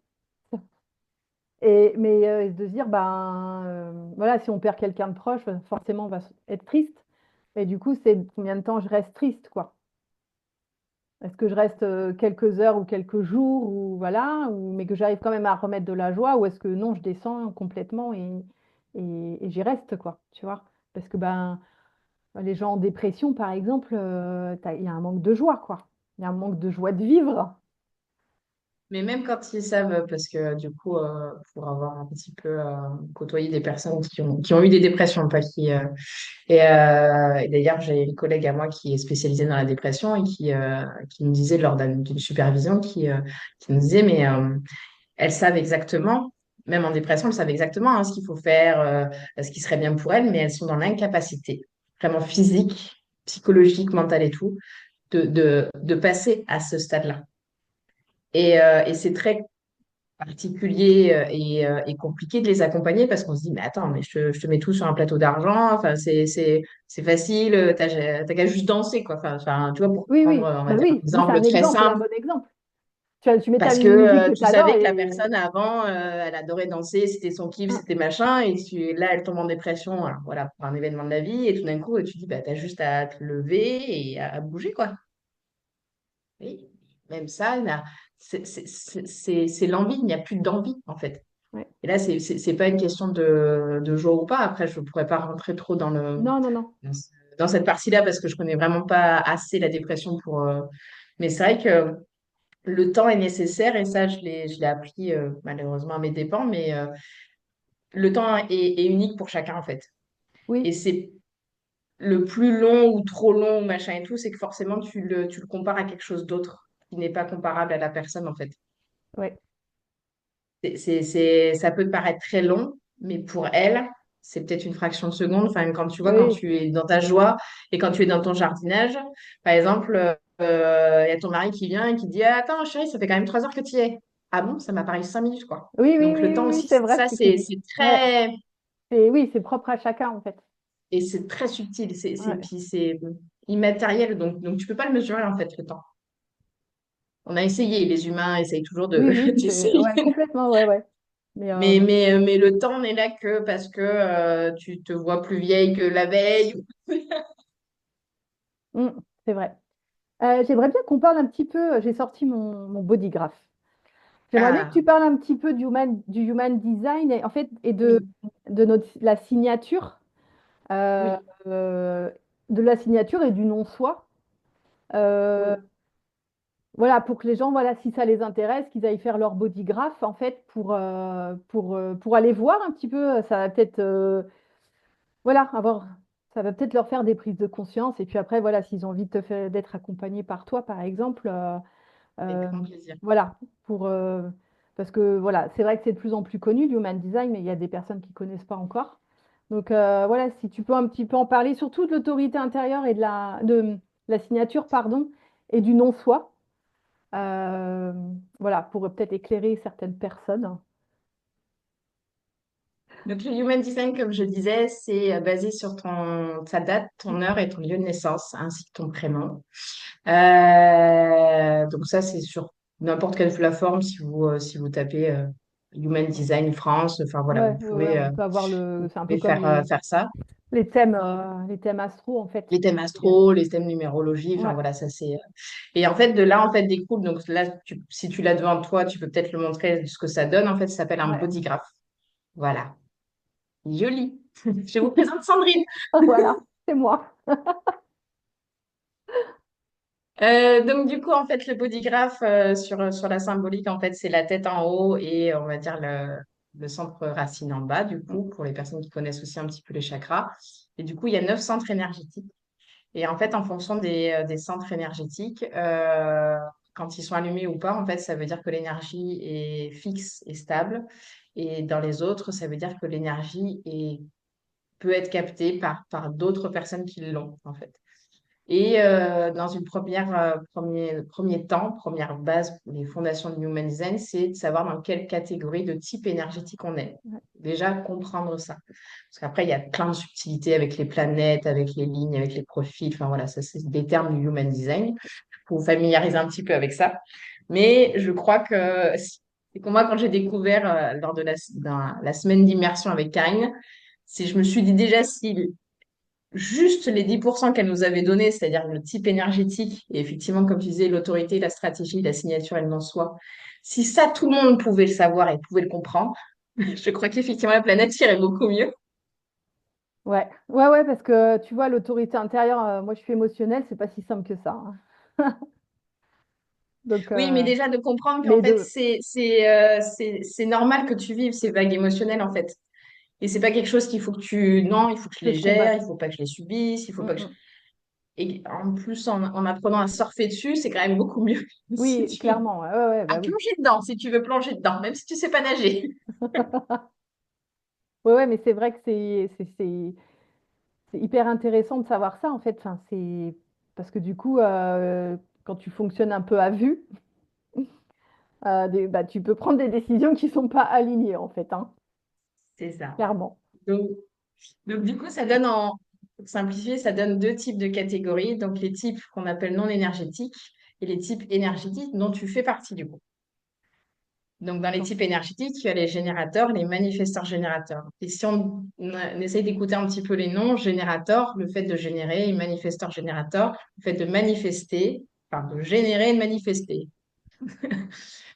Mais de se dire, ben, voilà, si on perd quelqu'un de proche, forcément, on va être triste. Et du coup, c'est combien de temps je reste triste, quoi. Est-ce que je reste quelques heures ou quelques jours, ou voilà, mais que j'arrive quand même à remettre de la joie, ou est-ce que non, je descends complètement et j'y reste, quoi, tu vois? Parce que ben, les gens en dépression, par exemple, il y a un manque de joie, quoi. Il y a un manque de joie de vivre. Mais même quand ils savent, parce que du coup, pour avoir un petit peu côtoyé des personnes qui ont eu des dépressions, pas qui. Et d'ailleurs, j'ai une collègue à moi qui est spécialisée dans la dépression et qui me disait lors d'une supervision, qui me disait, mais elles savent exactement, même en dépression, elles savent exactement ce qu'il faut faire, ce qui serait bien pour elles, mais elles sont dans l'incapacité, vraiment physique, psychologique, mentale et tout, de passer à ce stade-là. Et c'est très particulier et compliqué de les accompagner parce qu'on se dit, mais attends, mais je te mets tout sur un plateau d'argent, enfin, c'est facile, t'as qu'à juste danser, quoi. Enfin, tu vois, pour Oui, prendre, oui, on va bah dire, un oui, oui, c'est exemple un très exemple, un simple, bon exemple. Tu mets parce ta que musique que tu tu adores savais que la et... personne avant, elle adorait danser, c'était son kiff, Ah, c'était machin, et là, elle tombe en dépression, alors, voilà, pour un événement de la vie, et tout d'un coup, tu dis, bah, t'as juste à te lever et à bouger, quoi. Oui, même ça, là, c'est l'envie, il n'y a plus d'envie, en fait. ouais. Et là, c'est pas une question de jour ou pas. Après, je pourrais pas rentrer trop Non, non, non. dans ce- dans cette partie-là parce que je connais vraiment pas assez la dépression pour. Mais c'est vrai que le temps est nécessaire et ça, je l'ai appris malheureusement à mes dépens, mais le temps est unique pour chacun en fait. Et Oui, c'est le plus long ou trop long, machin et tout, c'est que forcément tu le compares à quelque chose d'autre qui n'est pas comparable à la personne en fait. ouais. Ça peut te paraître très long, mais pour elle, c'est peut-être une fraction de seconde. Enfin, quand tu vois, quand Oui, tu es dans ta joie et quand tu es dans ton jardinage, par exemple, il y a ton mari qui vient et qui dit, ah, attends, chérie, ça fait quand même 3 heures que tu y es. Ah bon, ça m'a paru 5 minutes, quoi. oui, oui, Donc, le oui, temps oui, oui, aussi, c'est vrai ça, ce que tu dis. c'est Ouais. très, Oui, c'est propre à chacun, en fait. et c'est très subtil. Ouais. Puis c'est immatériel. Donc, tu peux pas le mesurer, en fait, le temps. On a essayé, les humains essayent toujours Oui, oui, d'essayer. ouais, complètement, ouais, ouais. Mais Mais le temps n'est là que parce que tu te vois plus vieille que la veille. mm, c'est vrai. J'aimerais bien qu'on parle un petit peu, j'ai sorti mon bodygraph. J'aimerais bien que tu Ah, parles un petit peu du human design et, en fait, et oui, la signature, euh, oui, euh, de la signature et du non-soi. Euh, oui. voilà, pour que les gens, voilà, si ça les intéresse, qu'ils aillent faire leur bodygraph, en fait, pour aller voir un petit peu, ça va peut-être, voilà, ça va peut-être leur faire des prises de conscience. Et puis après, voilà, s'ils ont envie de d'être accompagnés par toi, par exemple, Avec euh, grand plaisir. voilà, parce que voilà, c'est vrai que c'est de plus en plus connu, l'human design, mais il y a des personnes qui ne connaissent pas encore. Donc voilà, si tu peux un petit peu en parler, surtout de l'autorité intérieure et de la signature, pardon, et du non-soi. Euh, voilà, pour peut-être éclairer certaines personnes. Donc, le Human Design, comme je disais, c'est basé sur ta date, ton heure et ton lieu de naissance, ainsi que ton prénom. Donc, ça, c'est sur n'importe quelle plateforme. Si vous tapez Human Design France, enfin voilà, Ouais, ouais, ouais, on peut avoir vous c'est un peu pouvez comme faire ça. les thèmes astro en fait. Les thèmes astro, les thèmes numérologie, enfin Ouais, voilà, ça c'est. Et en fait, de là, en fait, découle, donc là, si tu l'as devant toi, tu peux peut-être le montrer ce que ça donne. En fait, ça s'appelle un ouais. bodygraph. Voilà. Joli. Je vous présente Sandrine. Voilà, c'est moi. Donc, du coup, en fait, le bodygraph sur la symbolique, en fait, c'est la tête en haut et on va dire le centre racine en bas, du coup, pour les personnes qui connaissent aussi un petit peu les chakras. Et du coup, il y a 9 centres énergétiques. Et en fait, en fonction des centres énergétiques, quand ils sont allumés ou pas, en fait, ça veut dire que l'énergie est fixe et stable. Et dans les autres, ça veut dire que peut être captée par d'autres personnes qui l'ont, en fait. Et dans une premier temps, première base, les fondations de Human Design, c'est de savoir dans quelle catégorie de type énergétique on est. Ouais, Déjà, comprendre ça. Parce qu'après, il y a plein de subtilités avec les planètes, avec les lignes, avec les profils. Enfin voilà, ça, c'est des termes du Human Design. faut familiariser un petit peu avec ça. Mais je crois que c'est que moi, quand j'ai découvert lors de la semaine d'immersion avec Karine, si je me suis dit déjà si juste les 10% qu'elle nous avait donnés, c'est-à-dire le type énergétique, et effectivement, comme tu disais, l'autorité, la stratégie, la signature, elle n'en soit. Si ça, tout le monde pouvait le savoir et pouvait le comprendre, je crois qu'effectivement, la planète irait beaucoup mieux. Ouais, ouais, ouais, parce que tu vois, l'autorité intérieure, moi je suis émotionnelle, c'est pas si simple que ça, hein. Donc, Oui, mais déjà de comprendre qu'en mais fait, de, c'est normal que tu vives ces vagues émotionnelles, en fait. Et c'est pas quelque chose qu'il faut que tu... Non, il faut que je que les je gère, il combatte. faut pas que je les subisse, il faut Mm, pas que je... mm. Et en plus, en apprenant à surfer dessus, c'est quand même beaucoup mieux si Oui, tu veux. clairement, ouais, ouais, ouais, À bah oui. plonger dedans, si tu veux plonger dedans, même si tu sais pas nager. Ouais, ouais, mais c'est vrai que c'est hyper intéressant de savoir ça, en fait. Enfin, c'est parce que du coup, quand tu fonctionnes un peu à vue, bah, tu peux prendre des décisions qui sont pas alignées, en fait, hein, C'est ça. clairement. Donc, donc, du coup, pour simplifier, ça donne deux types de catégories. Donc, les types qu'on appelle non énergétiques et les types énergétiques dont tu fais partie, du coup. Donc, dans les D'accord. types énergétiques, il y a les générateurs, les manifesteurs-générateurs. Et si on essaye d'écouter un petit peu les noms, générateur, le fait de générer, et manifesteur-générateur, le fait de manifester, enfin, de générer et de manifester.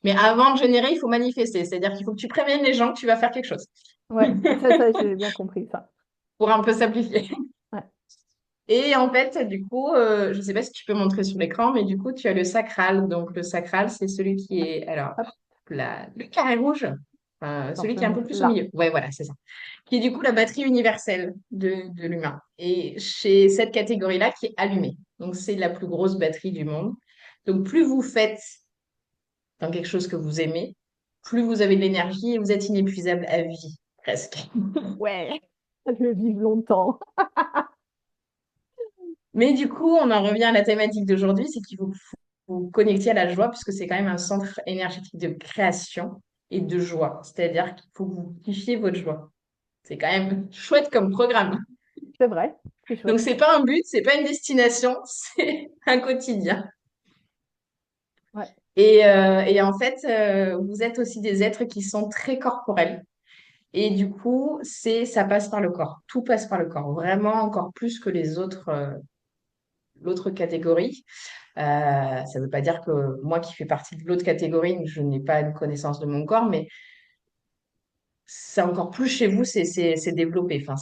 Mais avant de générer, il faut manifester. C'est-à-dire qu'il faut que tu préviennes les gens que tu vas faire quelque chose. Ouais, ça, j'ai bien compris ça. Pour un peu simplifier. Ouais. Et en fait, du coup, je ne sais pas si tu peux montrer sur l'écran, mais du coup, tu as le sacral. Donc, le sacral, c'est celui qui est, alors, Hop, le carré rouge, attends, celui qui est un peu plus au là. milieu. Ouais, voilà, c'est ça. Qui est du coup la batterie universelle de l'humain. Et chez cette catégorie-là, qui est allumée. Donc, c'est la plus grosse batterie du monde. Donc, plus vous faites dans quelque chose que vous aimez, plus vous avez de l'énergie et vous êtes inépuisable à vie, presque. Ouais, je vais vivre longtemps. Mais du coup, on en revient à la thématique d'aujourd'hui, c'est qu'il faut vous connecter à la joie, puisque c'est quand même un centre énergétique de création et de joie. C'est-à-dire qu'il faut que vous kiffiez votre joie. C'est quand même chouette comme programme. C'est vrai, c'est Donc, chouette. c'est pas un but, c'est pas une destination, c'est un quotidien. Ouais. Et en fait, vous êtes aussi des êtres qui sont très corporels. Et du coup, ça passe par le corps. Tout passe par le corps. Vraiment encore plus que les autres, l'autre catégorie. Ça ne veut pas dire que moi qui fais partie de l'autre catégorie, je n'ai pas une connaissance de mon corps, mais c'est encore plus chez vous, c'est développé. Enfin,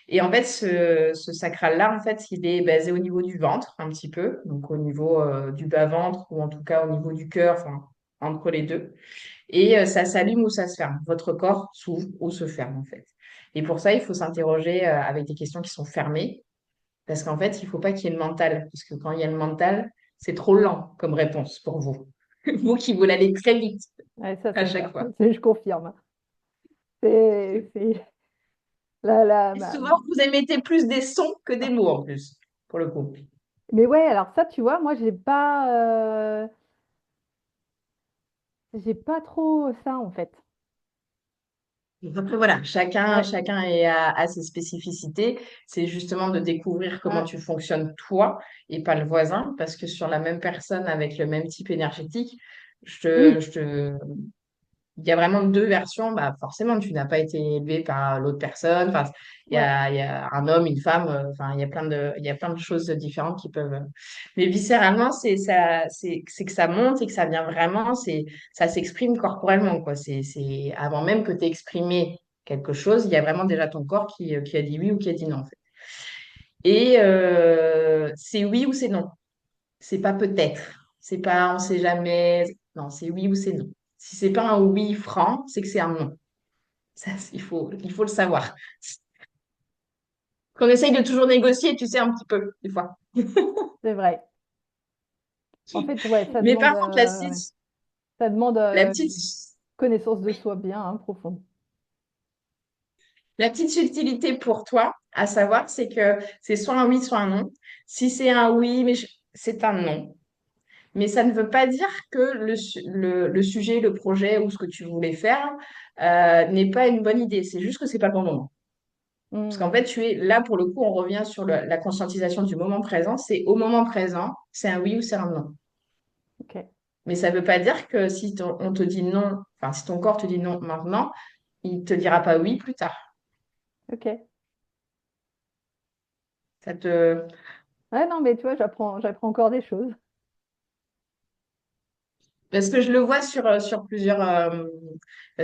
Et en fait, ce sacral-là, en fait, il est basé au niveau du ventre, un petit peu, donc au niveau du bas-ventre, ou en tout cas au niveau du cœur, enfin, entre les deux. Et ça s'allume ou ça se ferme. Votre corps s'ouvre ou se ferme, en fait. Et pour ça, il faut s'interroger avec des questions qui sont fermées, parce qu'en fait, il ne faut pas qu'il y ait le mental, parce que quand il y a le mental, c'est trop lent comme réponse pour vous. Vous qui voulez aller très vite Ouais, ça à c'est chaque vrai. fois. Je confirme. C'est Et souvent, vous émettez plus des sons que des mots en plus, pour le coup. Mais ouais, alors ça, tu vois, moi, j'ai pas trop ça en fait. Donc après, voilà, Ouais, chacun a ses spécificités. C'est justement de découvrir comment ouais. tu fonctionnes toi et pas le voisin, parce que sur la même personne avec le même type énergétique, je te, Oui, je te, il y a vraiment deux versions. Bah, forcément, tu n'as pas été élevé par l'autre personne. Enfin, ouais, il y a un homme, une femme. Enfin, il y a plein de choses différentes qui peuvent. Mais viscéralement, c'est ça, c'est que ça monte et que ça vient vraiment. Ça s'exprime corporellement, quoi. C'est avant même que tu aies exprimé quelque chose, il y a vraiment déjà ton corps qui a dit oui ou qui a dit non, en fait. Et c'est oui ou c'est non. C'est pas peut-être. C'est pas on sait jamais. Non, c'est oui ou c'est non. Si c'est pas un oui franc, c'est que c'est un non. Ça, il faut le savoir. Qu'on essaye de toujours négocier, tu sais, un petit peu, des fois. c'est vrai. En fait, ouais, Mais par contre, ça demande la petite, connaissance de soi bien hein, profonde. la petite subtilité pour toi, à savoir, c'est que c'est soit un oui, soit un non. Si c'est un oui, c'est un non. Mais ça ne veut pas dire que le sujet, le projet ou ce que tu voulais faire n'est pas une bonne idée. C'est juste que c'est pas le bon moment. Parce qu'en Mm. fait, tu es là, pour le coup, on revient sur la conscientisation du moment présent. C'est au moment présent, c'est un oui ou c'est un non. Ok, Mais ça ne veut pas dire que si on te dit non, enfin, si ton corps te dit non maintenant, il ne te dira pas oui plus tard. ok. Ça te... Ouais, non, mais tu vois, j'apprends encore des choses. Parce que je le vois sur plusieurs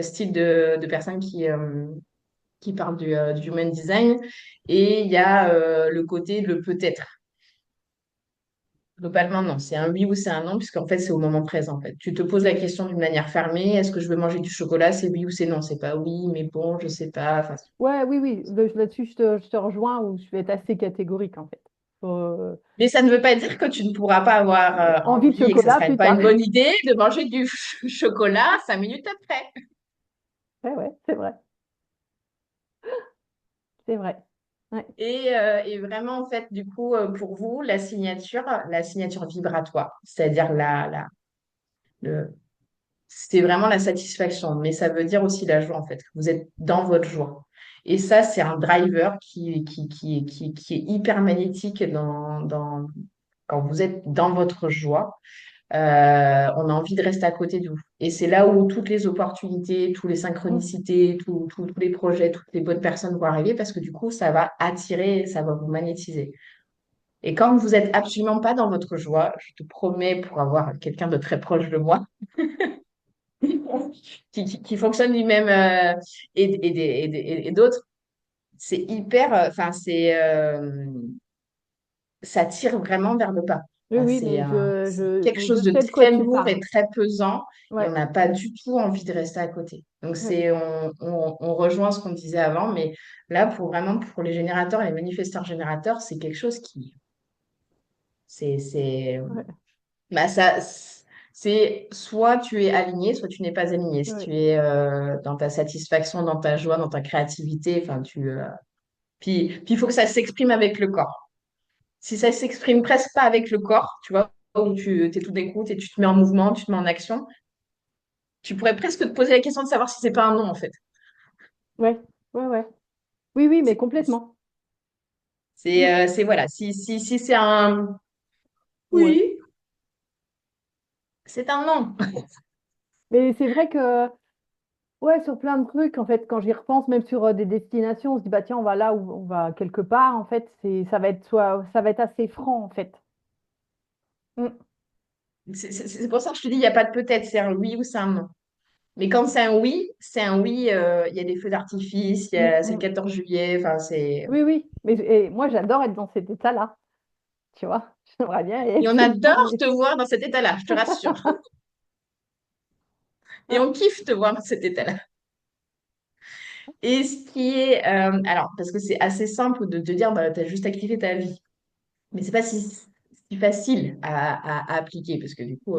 styles de personnes qui parlent du human design. Et il y a le côté le peut-être. Globalement, non. C'est un oui ou c'est un non, puisqu'en fait, c'est au moment présent. En fait. Tu te poses la question d'une manière fermée. Est-ce que je veux manger du chocolat? C'est oui ou c'est non. C'est pas oui, mais bon, je sais pas. Enfin, Ouais, oui, oui. Là-dessus, je te rejoins ou je vais être assez catégorique, en fait. mais ça ne veut pas dire que tu ne pourras pas avoir Envie de envie et que ça ne chocolat sera plus pas tard. une bonne idée de manger du chocolat 5 minutes après. Ouais, ouais, c'est vrai. C'est vrai. Ouais. Et vraiment, en fait, du coup, pour vous, la signature vibratoire, c'est-à-dire le, c'est vraiment la satisfaction, mais ça veut dire aussi la joie, en fait, que vous êtes dans votre joie. Et ça, c'est un driver qui est hyper magnétique quand vous êtes dans votre joie. On a envie de rester à côté de vous. Et c'est là où toutes les opportunités, toutes les Mm. synchronicités, tous les projets, toutes les bonnes personnes vont arriver parce que du coup, ça va attirer, ça va vous magnétiser. Et quand vous êtes absolument pas dans votre joie, je te promets, pour avoir quelqu'un de très proche de moi, qui fonctionne lui-même et d'autres, c'est hyper, enfin, ça tire vraiment vers le bas. Oui, Enfin, oui, mais c'est quelque chose je de sais de quoi très tu lourd et parles. très pesant et on Ouais, n'a pas du tout envie de rester à côté. Donc, ouais, on rejoint ce qu'on disait avant, mais là, pour les générateurs et les manifesteurs générateurs, c'est quelque chose qui, c'est, ouais, bah, c'est soit tu es aligné, soit tu n'es pas aligné. Si tu ouais. es dans ta satisfaction, dans ta joie, dans ta créativité, enfin, puis il faut que ça s'exprime avec le corps. Si ça s'exprime presque pas avec le corps, tu vois, où tu es tout d'écoute et tu te mets en mouvement, tu te mets en action, tu pourrais presque te poser la question de savoir si c'est pas un non, en fait. Ouais, ouais, ouais. Oui, oui, mais C'est, complètement. Mm. voilà, si c'est un Ouais. oui, c'est un non. Mais c'est vrai que, ouais, sur plein de trucs, en fait, quand j'y repense, même sur des destinations, on se dit, bah tiens, on va là ou on va quelque part, en fait, ça va être assez franc, en fait. Mm. C'est pour ça que je te dis, il n'y a pas de peut-être, c'est un oui ou c'est un non. Mais quand c'est un oui, il y a des feux d'artifice, Mm, c'est le mm. 14 juillet, enfin, c'est... Oui, oui. Mais et moi, j'adore être dans cet état-là, tu vois. J'aimerais bien Et être on dans adore les- te voir dans cet état-là, je te rassure. Et Ouais, on kiffe te voir dans cet état-là. Et ce qui est... alors, parce que c'est assez simple de te dire, bah, tu as juste à kiffer ta vie. Mais c'est pas si facile à appliquer, parce que du coup...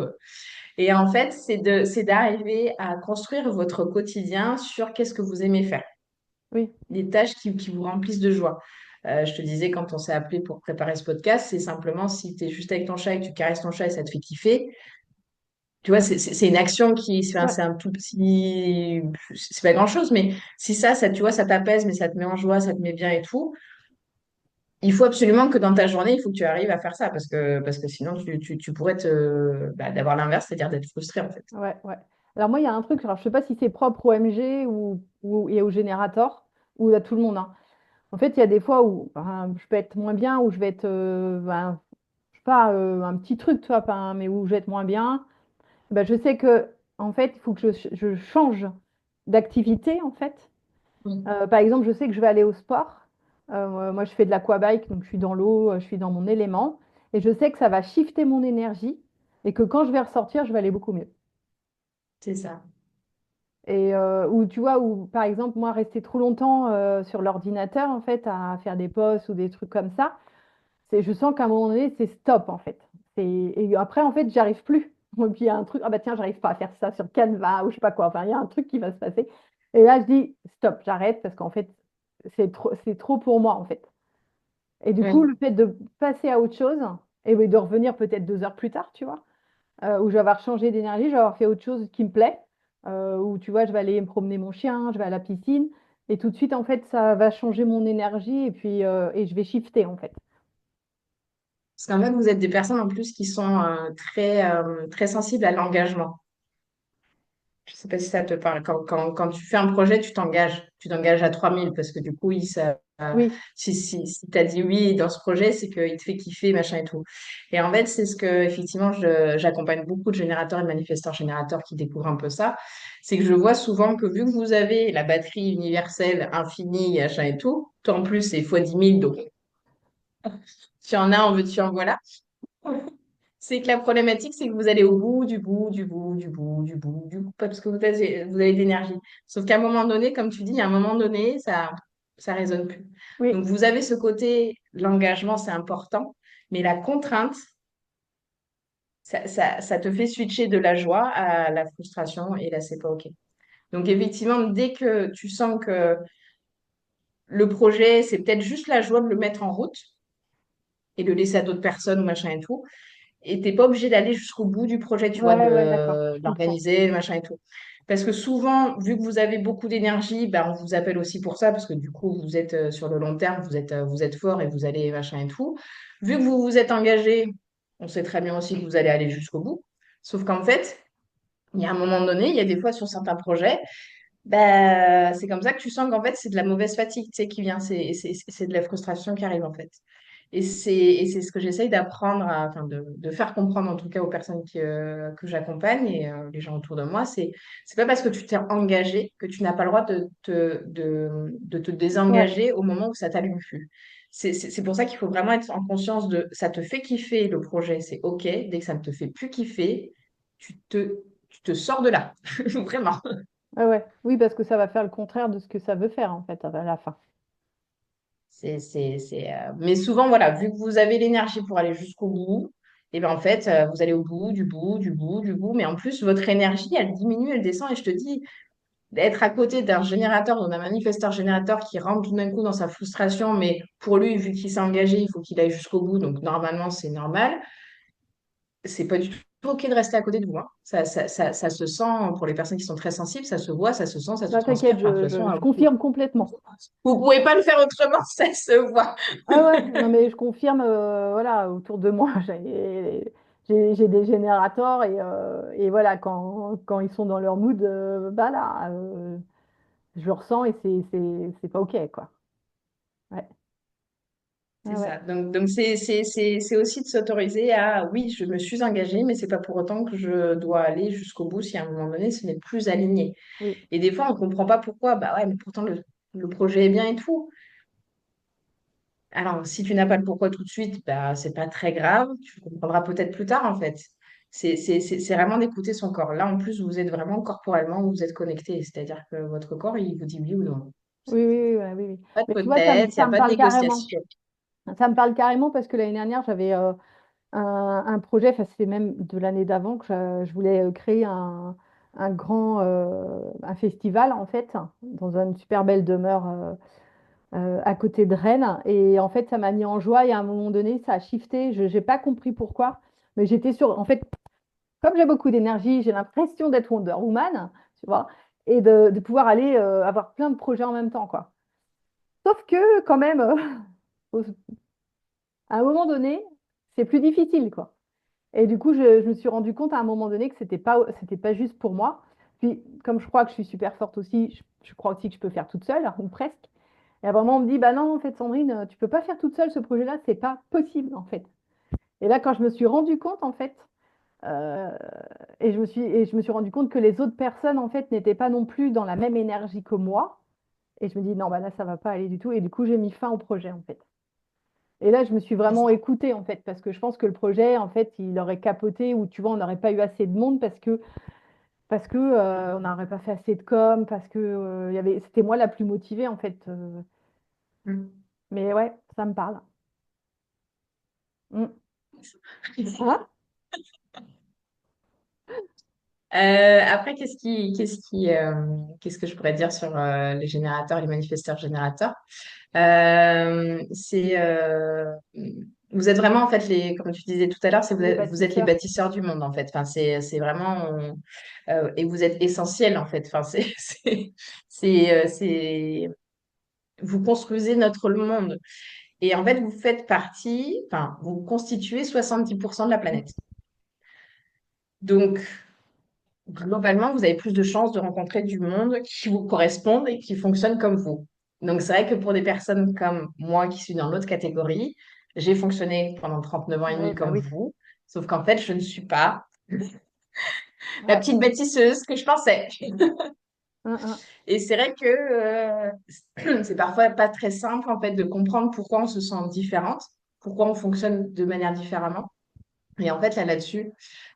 Et en fait, c'est d'arriver à construire votre quotidien sur qu'est-ce que vous aimez faire. oui. Des tâches qui vous remplissent de joie. Je te disais, quand on s'est appelé pour préparer ce podcast, c'est simplement si tu es juste avec ton chat et que tu caresses ton chat et ça te fait kiffer, tu vois, c'est une action enfin, Ouais, c'est un tout petit, c'est pas grand-chose, mais si tu vois, ça t'apaise, mais ça te met en joie, ça te met bien et tout, il faut absolument que dans ta journée, il faut que tu arrives à faire ça parce que sinon, tu pourrais d'avoir l'inverse, c'est-à-dire d'être frustré, en fait. ouais, ouais. Alors moi, il y a un truc, alors je sais pas si c'est propre au MG et au générateur ou à tout le monde, hein. En fait, il y a des fois où ben, je peux être moins bien, où je vais être, ben, je sais pas, un petit truc, tu vois, pas, mais où je vais être moins bien. Ben, je sais que, en fait, il faut que je change d'activité, en fait. Mm. Par exemple, je sais que je vais aller au sport. Moi, je fais de l'aquabike, donc je suis dans l'eau, je suis dans mon élément. Et je sais que ça va shifter mon énergie et que quand je vais ressortir, je vais aller beaucoup mieux. C'est ça. Et ou tu vois, ou par exemple, moi, rester trop longtemps sur l'ordinateur, en fait, à faire des posts ou des trucs comme ça, je sens qu'à un moment donné, c'est stop, en fait. Et après, en fait, j'arrive plus. Et puis il y a un truc, ah bah tiens, j'arrive pas à faire ça sur Canva ou je sais pas quoi. Enfin, il y a un truc qui va se passer. Et là, je dis, stop, j'arrête parce qu'en fait, c'est trop pour moi, en fait. Et du coup, Oui, le fait de passer à autre chose, et oui, de revenir peut-être 2 heures plus tard, tu vois, où je vais avoir changé d'énergie, je vais avoir fait autre chose qui me plaît, où tu vois, je vais aller me promener mon chien, je vais à la piscine, Et tout de suite, en fait, ça va changer mon énergie et puis et je vais shifter, en fait. Parce qu'en fait, vous êtes des personnes en plus qui sont très sensibles à l'engagement. Je sais pas si ça te parle. Quand tu fais un projet, tu t'engages. Tu t'engages à 3000 parce que du coup, Oui, si tu as dit oui dans ce projet, c'est qu'il te fait kiffer, machin et tout. Et en fait, c'est ce que, effectivement, j'accompagne beaucoup de générateurs et de manifestants générateurs qui découvrent un peu ça. C'est que je vois souvent que vu que vous avez la batterie universelle infinie, machin et tout, toi en plus, c'est fois 10 000, donc tu en as, en veux, tu en voilà. C'est que la problématique, c'est que vous allez au bout, du bout, du bout, du bout, du bout, du bout, parce que vous avez de l'énergie. Sauf qu'à un moment donné, comme tu dis, à un moment donné, ça résonne plus. oui, Donc, vous avez ce côté, l'engagement, c'est important, mais la contrainte, ça te fait switcher de la joie à la frustration, et là, c'est pas OK. Donc, effectivement, dès que tu sens que le projet, c'est peut-être juste la joie de le mettre en route et de le laisser à d'autres personnes ou machin et tout, et t'es pas obligé d'aller jusqu'au bout du projet, tu vois, ouais, ouais, d'accord, de je comprends. l'organiser, le machin et tout. Parce que souvent, vu que vous avez beaucoup d'énergie, ben, on vous appelle aussi pour ça, parce que du coup, vous êtes sur le long terme, vous êtes fort et vous allez machin et tout. Vu que vous vous êtes engagé, on sait très bien aussi que vous allez aller jusqu'au bout. Sauf qu'en fait, il y a un moment donné, il y a des fois sur certains projets, ben, c'est comme ça que tu sens qu'en fait, c'est de la mauvaise fatigue, tu sais, qui vient, c'est de la frustration qui arrive, en fait. Et c'est ce que j'essaye d'apprendre, enfin de faire comprendre en tout cas aux personnes que j'accompagne et les gens autour de moi, c'est pas parce que tu t'es engagé que tu n'as pas le droit de te Ouais, désengager au moment où ça t'allume plus. C'est pour ça qu'il faut vraiment être en conscience de ça te fait kiffer le projet, c'est OK. Dès que ça ne te fait plus kiffer, tu te sors de là. Vraiment. ouais, ouais. Oui, parce que ça va faire le contraire de ce que ça veut faire, en fait, à la fin. Mais souvent, voilà, vu que vous avez l'énergie pour aller jusqu'au bout, et ben en fait, vous allez au bout, du bout, du bout, du bout. Mais en plus, votre énergie, elle diminue, elle descend. Et je te dis, d'être à côté d'un générateur ou d'un manifesteur générateur qui rentre tout d'un coup dans sa frustration, mais pour lui, vu qu'il s'est engagé, il faut qu'il aille jusqu'au bout. Donc, normalement, c'est normal. C'est pas du tout OK de rester à côté de vous, hein. Ça se sent, pour les personnes qui sont très sensibles, ça se voit, ça se sent, ça se Là, transpire. t'inquiète, Enfin, de toute façon, je confirme complètement. vous pouvez pas le faire autrement, ça se voit. Ah ouais, non mais je confirme, voilà, autour de moi, j'ai des générateurs et voilà, quand ils sont dans leur mood, bah là, je le ressens et c'est pas OK, quoi. Ouais, C'est ouais, ouais, ça. Donc c'est aussi de s'autoriser à, oui, je me suis engagée, mais c'est pas pour autant que je dois aller jusqu'au bout si à un moment donné, ce n'est plus aligné. oui, Et des fois, on comprend pas pourquoi. Bah ouais, mais pourtant, le projet est bien et tout. Alors, si tu n'as pas le pourquoi tout de suite, bah, c'est pas très grave. Tu le comprendras peut-être plus tard, en fait. C'est vraiment d'écouter son corps. Là, en plus, vous êtes vraiment corporellement, vous êtes connecté. C'est-à-dire que votre corps, il vous dit oui ou non. oui, oui, oui, ouais, oui, oui. Pas de Mais tu vois, peut-être, il n'y ça a me pas de parle carrément. négociation. Ça me parle carrément parce que l'année dernière, j'avais un projet, enfin, c'était même de l'année d'avant que je voulais créer un grand un festival, en fait, dans une super belle demeure. À côté de Rennes. Et en fait, ça m'a mis en joie et à un moment donné, ça a shifté. Je n'ai pas compris pourquoi, mais j'étais sûre. En fait, comme j'ai beaucoup d'énergie, j'ai l'impression d'être Wonder Woman, tu vois, et de pouvoir aller avoir plein de projets en même temps, quoi. Sauf que quand même, au- à un moment donné, c'est plus difficile, quoi. Et du coup, je me suis rendu compte à un moment donné que c'était pas juste pour moi. Puis, comme je crois que je suis super forte aussi, je crois aussi que je peux faire toute seule, ou presque. Et vraiment, on me dit, bah non, en fait, Sandrine, tu peux pas faire toute seule ce projet-là, c'est pas possible, en fait. Et là, quand je me suis rendu compte, en fait, euh, et je me suis rendu compte que les autres personnes, en fait, n'étaient pas non plus dans la même énergie que moi. Et je me dis, non, bah là, ça va pas aller du tout. Et du coup, j'ai mis fin au projet, en fait. Et là, je me suis vraiment écoutée, en fait, parce que je pense que le projet, en fait, il aurait capoté ou, tu vois, on n'aurait pas eu assez de monde parce que on n'aurait pas fait assez de com, parce que c'était moi la plus motivée, en fait. Mm. Mais ouais, ça me parle. Mm. Hein. Après, qu'est-ce que je pourrais dire sur les générateurs, les manifesteurs générateurs? C'est vous êtes vraiment en fait comme tu disais tout à l'heure, Les vous êtes les bâtisseurs. bâtisseurs du monde en fait. Enfin, c'est vraiment et vous êtes essentiels en fait. Enfin, c'est vous construisez notre monde. Et en fait, vous faites partie, enfin, vous constituez 70% de la Mm. planète. Donc, globalement, vous avez plus de chances de rencontrer du monde qui vous correspondent et qui fonctionne comme vous. Donc, c'est vrai que pour des personnes comme moi qui suis dans l'autre catégorie, j'ai fonctionné pendant 39 ans et Ouais, demi bah comme oui. vous, sauf qu'en fait, je ne suis pas la Ouais. petite bâtisseuse que je pensais. Mm. Et c'est vrai que c'est parfois pas très simple en fait de comprendre pourquoi on se sent différente, pourquoi on fonctionne de manière différemment. Et en fait, là-dessus,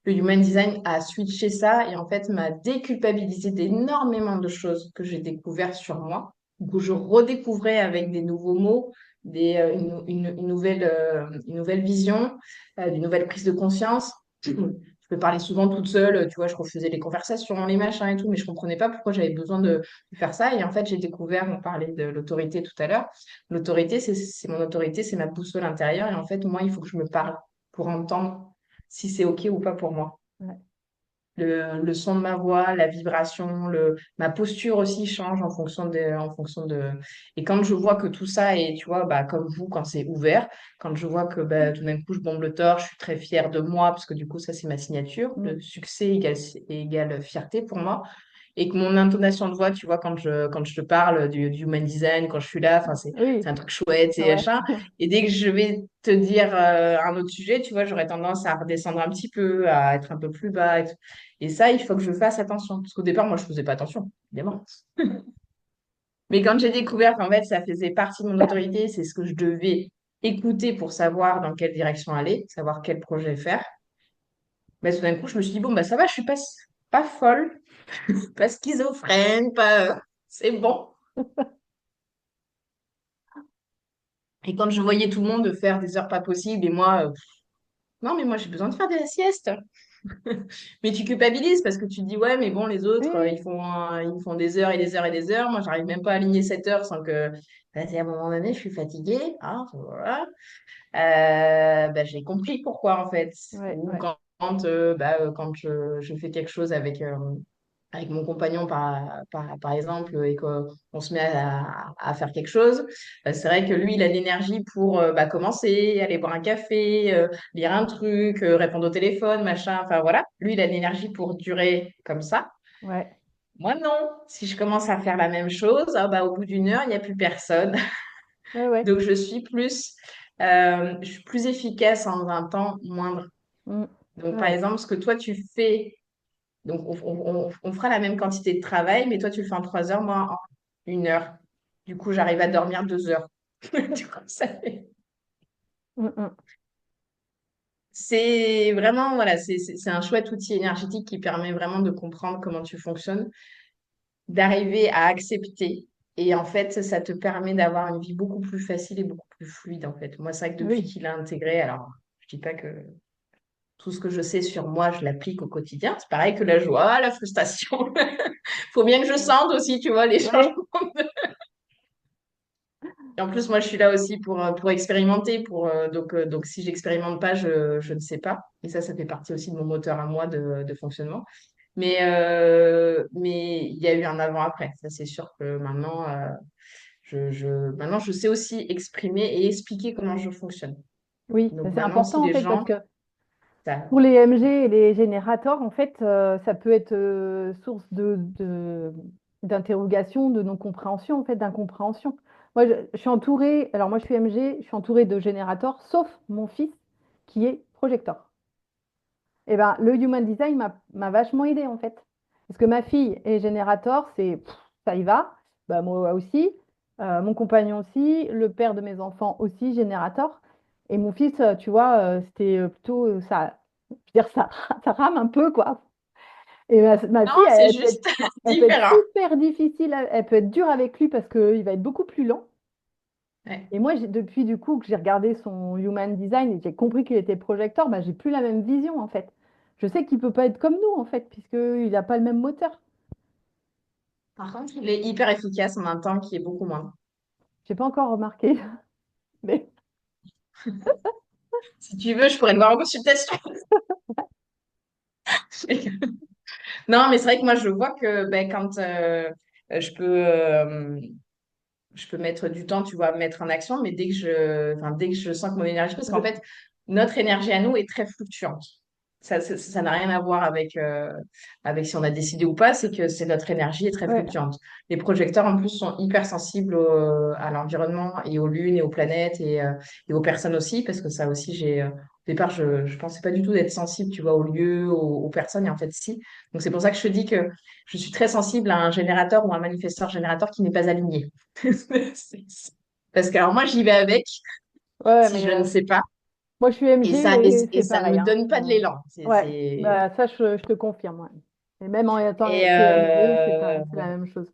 le Human Design a switché ça et en fait m'a déculpabilisé d'énormément de choses que j'ai découvertes sur moi, que je redécouvrais avec des nouveaux mots, une nouvelle vision, une nouvelle prise de conscience. Je peux parler souvent toute seule, tu vois, je refaisais les conversations, les machins et tout, mais je comprenais pas pourquoi j'avais besoin de faire ça. Et en fait, j'ai découvert, on parlait de l'autorité tout à l'heure. L'autorité, c'est mon autorité, c'est ma boussole intérieure. Et en fait, moi, il faut que je me parle pour entendre si c'est OK ou pas pour moi. Ouais. Le son de ma voix, la vibration, ma posture aussi change en fonction de... Et quand je vois que tout ça est, tu vois, bah, comme vous, quand c'est ouvert, quand je vois que bah, tout d'un coup, je bombe le torse, je suis très fière de moi, parce que du coup, ça, c'est ma signature. Mm. Le succès égale fierté pour moi. Et que mon intonation de voix, tu vois, quand je te parle du human design, quand je suis là, enfin, c'est Oui, un truc chouette et ouais. machin. Et dès que je vais te dire un autre sujet, tu vois, j'aurais tendance à redescendre un petit peu, à être un peu plus bas. Et ça, il faut que je fasse attention. Parce qu'au départ, moi, je faisais pas attention, évidemment. Mais quand j'ai découvert qu'en fait, ça faisait partie de mon autorité, c'est ce que je devais écouter pour savoir dans quelle direction aller, savoir quel projet faire, bah, tout d'un coup, je me suis dit, bon, bah, ça va, je suis pas folle, pas schizophrène, pas... C'est bon. Et quand je voyais tout le monde faire des heures pas possibles, et moi, non, mais moi, j'ai besoin de faire de la sieste. Mais tu culpabilises parce que tu te dis, ouais, mais bon, les Oui, autres, oui. ils font des heures et des heures et des heures. Moi, j'arrive même pas à aligner 7 heures sans que, bah, à un moment donné, je suis fatiguée. Hein, voilà. Bah, j'ai compris pourquoi, en fait. Ouais, Ou ouais. quand je fais quelque chose avec mon compagnon, par exemple, et qu'on se met à faire quelque chose, c'est vrai que lui, il a l'énergie pour bah, commencer, aller boire un café, lire un truc, répondre au téléphone, machin. Enfin, voilà. Lui, il a l'énergie pour durer comme ça. Ouais. Moi, non. Si je commence à faire la même chose, ah, bah, au bout d'une heure, il n'y a plus personne. Ouais, ouais. Donc, je suis plus efficace en un temps moindre. Mm. Donc, par Ouais. exemple, ce que toi, tu fais, donc on fera la même quantité de travail, mais toi, tu le fais en 3 heures, moi en 1 heure. Du coup, j'arrive à dormir 2 heures. Du coup, Mm, mm. c'est vraiment, voilà, c'est un chouette outil énergétique qui permet vraiment de comprendre comment tu fonctionnes, d'arriver à accepter. Et en fait, ça te permet d'avoir une vie beaucoup plus facile et beaucoup plus fluide, en fait. Moi, c'est vrai que depuis Oui. qu'il a intégré, alors, je dis pas que tout ce que je sais sur moi, je l'applique au quotidien. C'est pareil que la joie, la frustration. Faut bien que je sente aussi, tu vois, les Ouais. changements. Et en plus, moi, je suis là aussi pour expérimenter. Donc, si j'expérimente pas, je ne sais pas. Et ça fait partie aussi de mon moteur à moi de fonctionnement. Mais il y a eu un avant-après. Ça, c'est sûr que maintenant, maintenant, je sais aussi exprimer et expliquer comment je fonctionne. Oui, Donc c'est maintenant, si important en les fait parce gens... que ça- pour les MG et les générateurs, en fait, ça peut être source d'interrogation, de non-compréhension, en fait, d'incompréhension. Moi, je suis entourée, alors moi je suis MG, je suis entourée de générateurs, sauf mon fils qui est projecteur. Et ben, le Human Design m'a vachement aidé en fait. Parce que ma fille est générateur, ça y va. Bah, moi aussi. Mon compagnon aussi. Le père de mes enfants aussi, générateur. Et mon fils, tu vois, c'était plutôt ça. Je veux dire, ça, ça rame un peu, quoi. Et ma Non, fille, c'est juste elle peut être différent. super difficile, elle peut être dure avec lui parce qu'il va être beaucoup plus lent. Ouais. Et moi, depuis du coup que j'ai regardé son Human Design et que j'ai compris qu'il était projecteur, bah, j'ai plus la même vision en fait. Je sais qu'il peut pas être comme nous en fait, puisqu'il n'a pas le même moteur. Par contre, il est hyper efficace en un temps qui est beaucoup moins. J'ai pas encore remarqué, mais Si tu veux, je pourrais le voir en consultation. Non, mais c'est vrai que moi, je vois que ben, quand je peux je peux mettre du temps, tu vois, à me mettre en action, mais dès que je sens que mon énergie, parce qu'en Le- fait, notre énergie à nous est très fluctuante. Ça n'a rien à voir avec si on a décidé ou pas, c'est que c'est notre énergie est très Ouais, fluctuante. Les projecteurs, en plus, sont hyper sensibles à l'environnement et aux lunes et aux planètes et aux personnes aussi, parce que ça aussi, au départ, je pensais pas du tout d'être sensible, tu vois, aux lieux, aux personnes, et en fait, si. Donc, c'est pour ça que je te dis que je suis très sensible à un générateur ou un manifesteur générateur qui n'est pas aligné. Parce que alors moi, j'y vais avec ouais, si mais je ne sais pas. moi je suis Et MG ça, et, et et c'est ça ne me pareil, hein. donne pas de l'élan. Ouais, bah, ça je te confirme. Ouais. Et même en étant Et TMG, c'est pareil, c'est la même chose.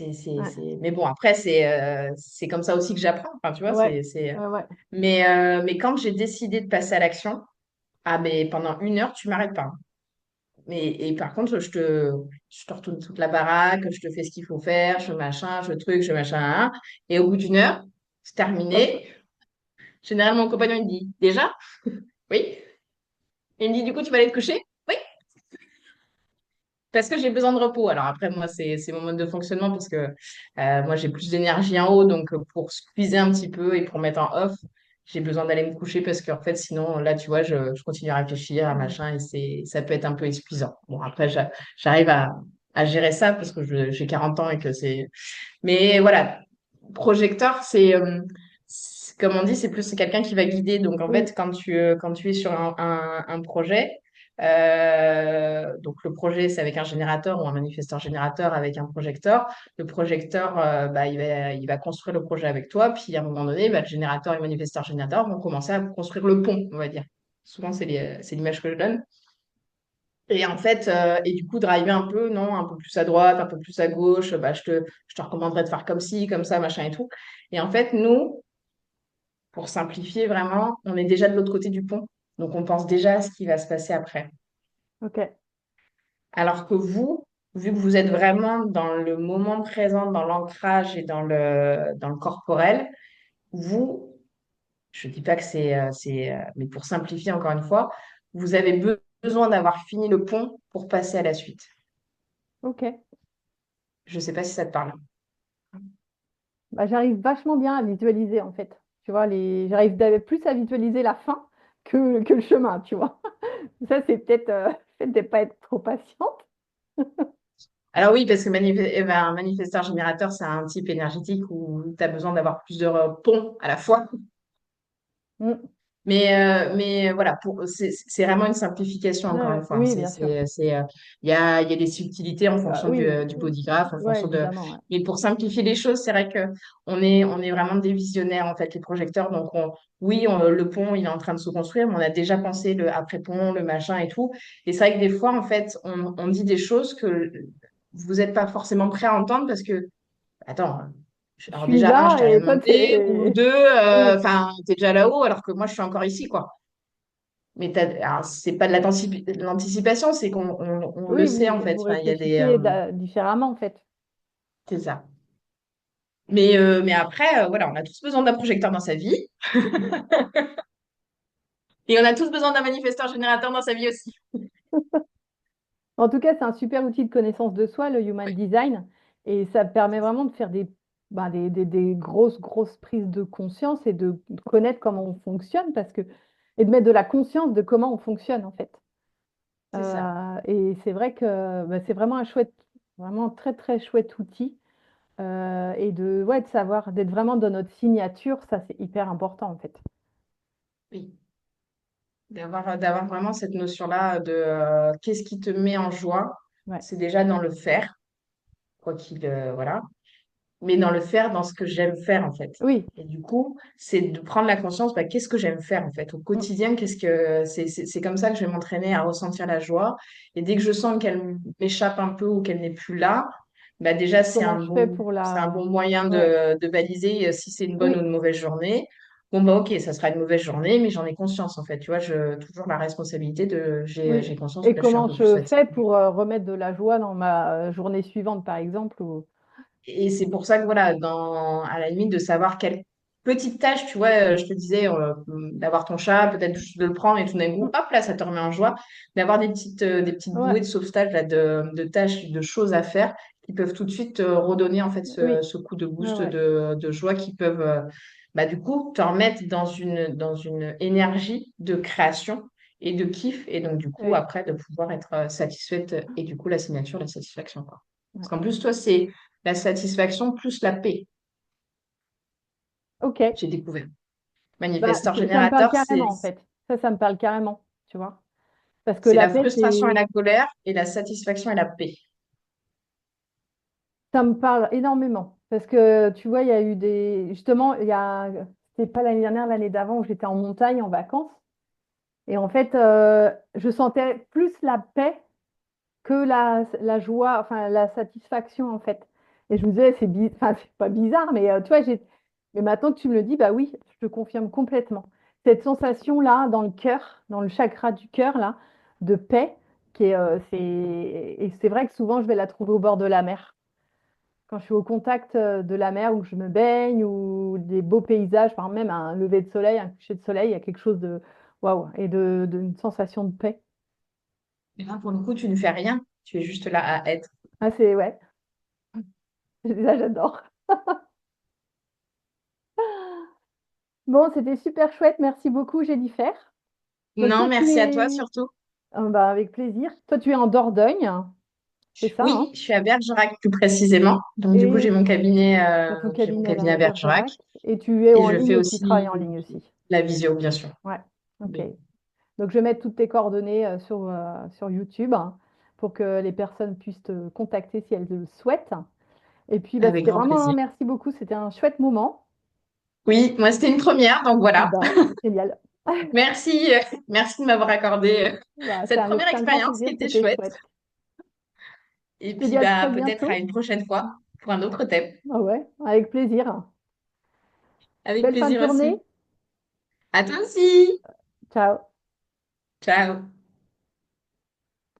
Ouais, mais bon, après, c'est comme ça aussi que j'apprends. Enfin, tu vois, ouais, ouais, ouais. mais quand j'ai décidé de passer à l'action, ah, mais pendant 1 heure, tu m'arrêtes pas. Et par contre, je te retourne toute la baraque, je te fais ce qu'il faut faire, je machin, je truc, je machin, hein. Et au bout d'1 heure, c'est Hop. terminé. Généralement, mon compagnon, il me dit, déjà? Oui. Il me dit, du coup, tu vas aller te coucher? Oui. Parce que j'ai besoin de repos. Alors après, moi, c'est mon mode de fonctionnement parce que moi, j'ai plus d'énergie en haut. Donc, pour squeezer un petit peu et pour mettre en off, j'ai besoin d'aller me coucher parce qu'en fait, sinon, là, tu vois, je continue à réfléchir à Mm. machin et ça peut être un peu épuisant. Bon, après, j'arrive à gérer ça parce que j'ai 40 ans et que c'est. Mais voilà, projecteur, comme on dit, c'est quelqu'un qui va guider. Donc, en Oui, fait, quand tu es sur un projet, donc le projet, c'est avec un générateur ou un manifesteur générateur avec un projecteur. Le projecteur, bah, il va construire le projet avec toi. Puis, à un moment donné, bah, le générateur et le manifesteur générateur vont commencer à construire le pont, on va dire. Souvent, c'est l'image que je donne. Et en fait, et du coup, driver un peu, non, un peu plus à droite, un peu plus à gauche, bah, je te recommanderais de faire comme ci, comme ça, machin et tout. Et en fait, nous, pour simplifier vraiment, on est déjà de l'autre côté du pont. Donc, on pense déjà à ce qui va se passer après. ok. Alors que vous, vu que vous êtes vraiment dans le moment présent, dans l'ancrage et dans le corporel, vous, je ne dis pas que mais pour simplifier encore une fois, vous avez besoin d'avoir fini le pont pour passer à la suite. Ok. Je ne sais pas si ça te parle. Bah, j'arrive vachement bien à visualiser en fait. Tu vois, plus à visualiser la fin que le chemin, tu vois. Ça, c'est peut-être le fait de pas être trop patiente. Alors oui, parce que un manifesteur générateur, c'est un type énergétique où tu as besoin d'avoir plusieurs ponts à la fois. Mm. Mais voilà, c'est vraiment une simplification, encore une fois. Oui, bien sûr. Il y a des subtilités en fonction Oui, du bodygraph, en ouais, fonction de. évidemment. Ouais. Mais pour simplifier les choses, c'est vrai que on est vraiment des visionnaires, en fait, les projecteurs. Donc, oui, le pont, il est en train de se construire, mais on a déjà pensé le après-pont, le machin et tout. Et c'est vrai que des fois, en fait, on dit des choses que vous n'êtes pas forcément prêt à entendre parce que attends, Je alors suis déjà, un, je là t'ai rien et toi, demandé, ou deux, Oui, enfin, t'es déjà là-haut alors que moi, je suis encore ici, quoi. Mais alors, c'est pas de l'anticipation, c'est qu'on le oui, sait, en fait. vous Enfin, il y a réfléchissez différemment en fait. c'est ça. Mais après, voilà, on a tous besoin d'un projecteur dans sa vie, et on a tous besoin d'un manifesteur générateur dans sa vie aussi. En tout cas, c'est un super outil de connaissance de soi, le Human Design, et ça permet vraiment de faire des grosses, grosses prises de conscience et de connaître comment on fonctionne, et de mettre de la conscience de comment on fonctionne, en fait. C'est ça. Et c'est vrai que c'est vraiment vraiment un très, très chouette outil. Et ouais, de savoir, d'être vraiment dans notre signature, ça, c'est hyper important, en fait. Oui. D'avoir vraiment cette notion-là de qu'est-ce qui te met en joie, Ouais. c'est déjà dans le faire, quoi qu'il, voilà. Mais dans le faire, dans ce que j'aime faire en fait. Oui. Et du coup, c'est de prendre la conscience, bah, qu'est-ce que j'aime faire en fait au Mm. quotidien, c'est comme ça que je vais m'entraîner à ressentir la joie. Et dès que je sens qu'elle m'échappe un peu ou qu'elle n'est plus là, bah déjà Comment je fais pour c'est un la... bon moyen Ouais. de baliser si c'est une bonne ou Oui. une mauvaise journée. Bon bah ok, ça sera une mauvaise journée, mais j'en ai conscience en fait. Tu vois, toujours la responsabilité Oui. j'ai conscience Et que là je suis un comment peu plus je fais fatiguée. pour remettre de la joie dans ma journée suivante, par exemple, Et c'est pour ça que voilà, à la limite de savoir quelle petite tâche, tu vois, je te disais, d'avoir ton chat, peut-être juste de le prendre et tout d'un coup, Mm. hop là, ça te remet en joie, d'avoir des petites bouées Ouais. de sauvetage là, de tâches, de choses à faire qui peuvent tout de suite redonner en fait Oui, ce coup de ouais, boost ouais, de joie qui peuvent bah, du coup te remettre dans une énergie de création et de kiff et donc du coup oui, après de pouvoir être satisfaite et du coup la signature, la satisfaction quoi. Parce ouais. qu'en plus toi c'est la satisfaction plus la paix, Ok. j'ai découvert. Bah, Manifesteur ça me parle générateur, carrément, en fait. Ça me parle carrément, tu vois. Parce que c'est la la paix, frustration et la colère et la satisfaction et la paix. ça me parle énormément. Parce que, tu vois, il y a eu des... Justement, c'était pas l'année dernière, l'année d'avant, où j'étais en montagne, en vacances. Et en fait, je sentais plus la paix que la joie, enfin, la satisfaction, en fait. Et je me disais, enfin, c'est pas bizarre, mais tu vois, mais maintenant que tu me le dis, bah oui, je te confirme complètement. Cette sensation-là, dans le cœur, dans le chakra du cœur, là, de paix, et c'est vrai que souvent, je vais la trouver au bord de la mer. Quand je suis au contact de la mer, où je me baigne, ou des beaux paysages, par même un lever de soleil, un coucher de soleil, il y a quelque chose de waouh, et une sensation de paix. Et là, pour le coup, tu ne fais rien, tu es juste là à être. Ah, c'est, ouais, là, j'adore. Bon, c'était super chouette. Merci beaucoup, Jennifer. Donc, Non, toi, tu merci à toi es... surtout. bah, avec plaisir. Toi, tu es en Dordogne, c'est ça, Oui, hein? je suis à Bergerac plus précisément. Donc, du coup, Et tu as ton j'ai mon cabinet cabinet à à Bergerac Bergerac. Et tu es et en je fais ligne aussi, travailles aussi en ligne aussi. la visio, bien sûr. Ouais, ok. Oui, Donc, je vais mettre toutes tes coordonnées sur YouTube, hein, pour que les personnes puissent te contacter si elles le souhaitent. Et puis, bah, avec c'était grand vraiment, plaisir. merci beaucoup. C'était un chouette moment. Oui, moi, c'était une première, donc Ah voilà. bah, génial. Merci, merci de m'avoir accordé Bah, cette première c'est un grand expérience qui plaisir, était c'était chouette. chouette. Je Et te dis puis, à bah, très peut-être à bientôt. une prochaine fois pour un autre thème. Ah ouais, avec plaisir. Avec Belle fin de plaisir journée. aussi. À toi aussi. Ciao. Ciao.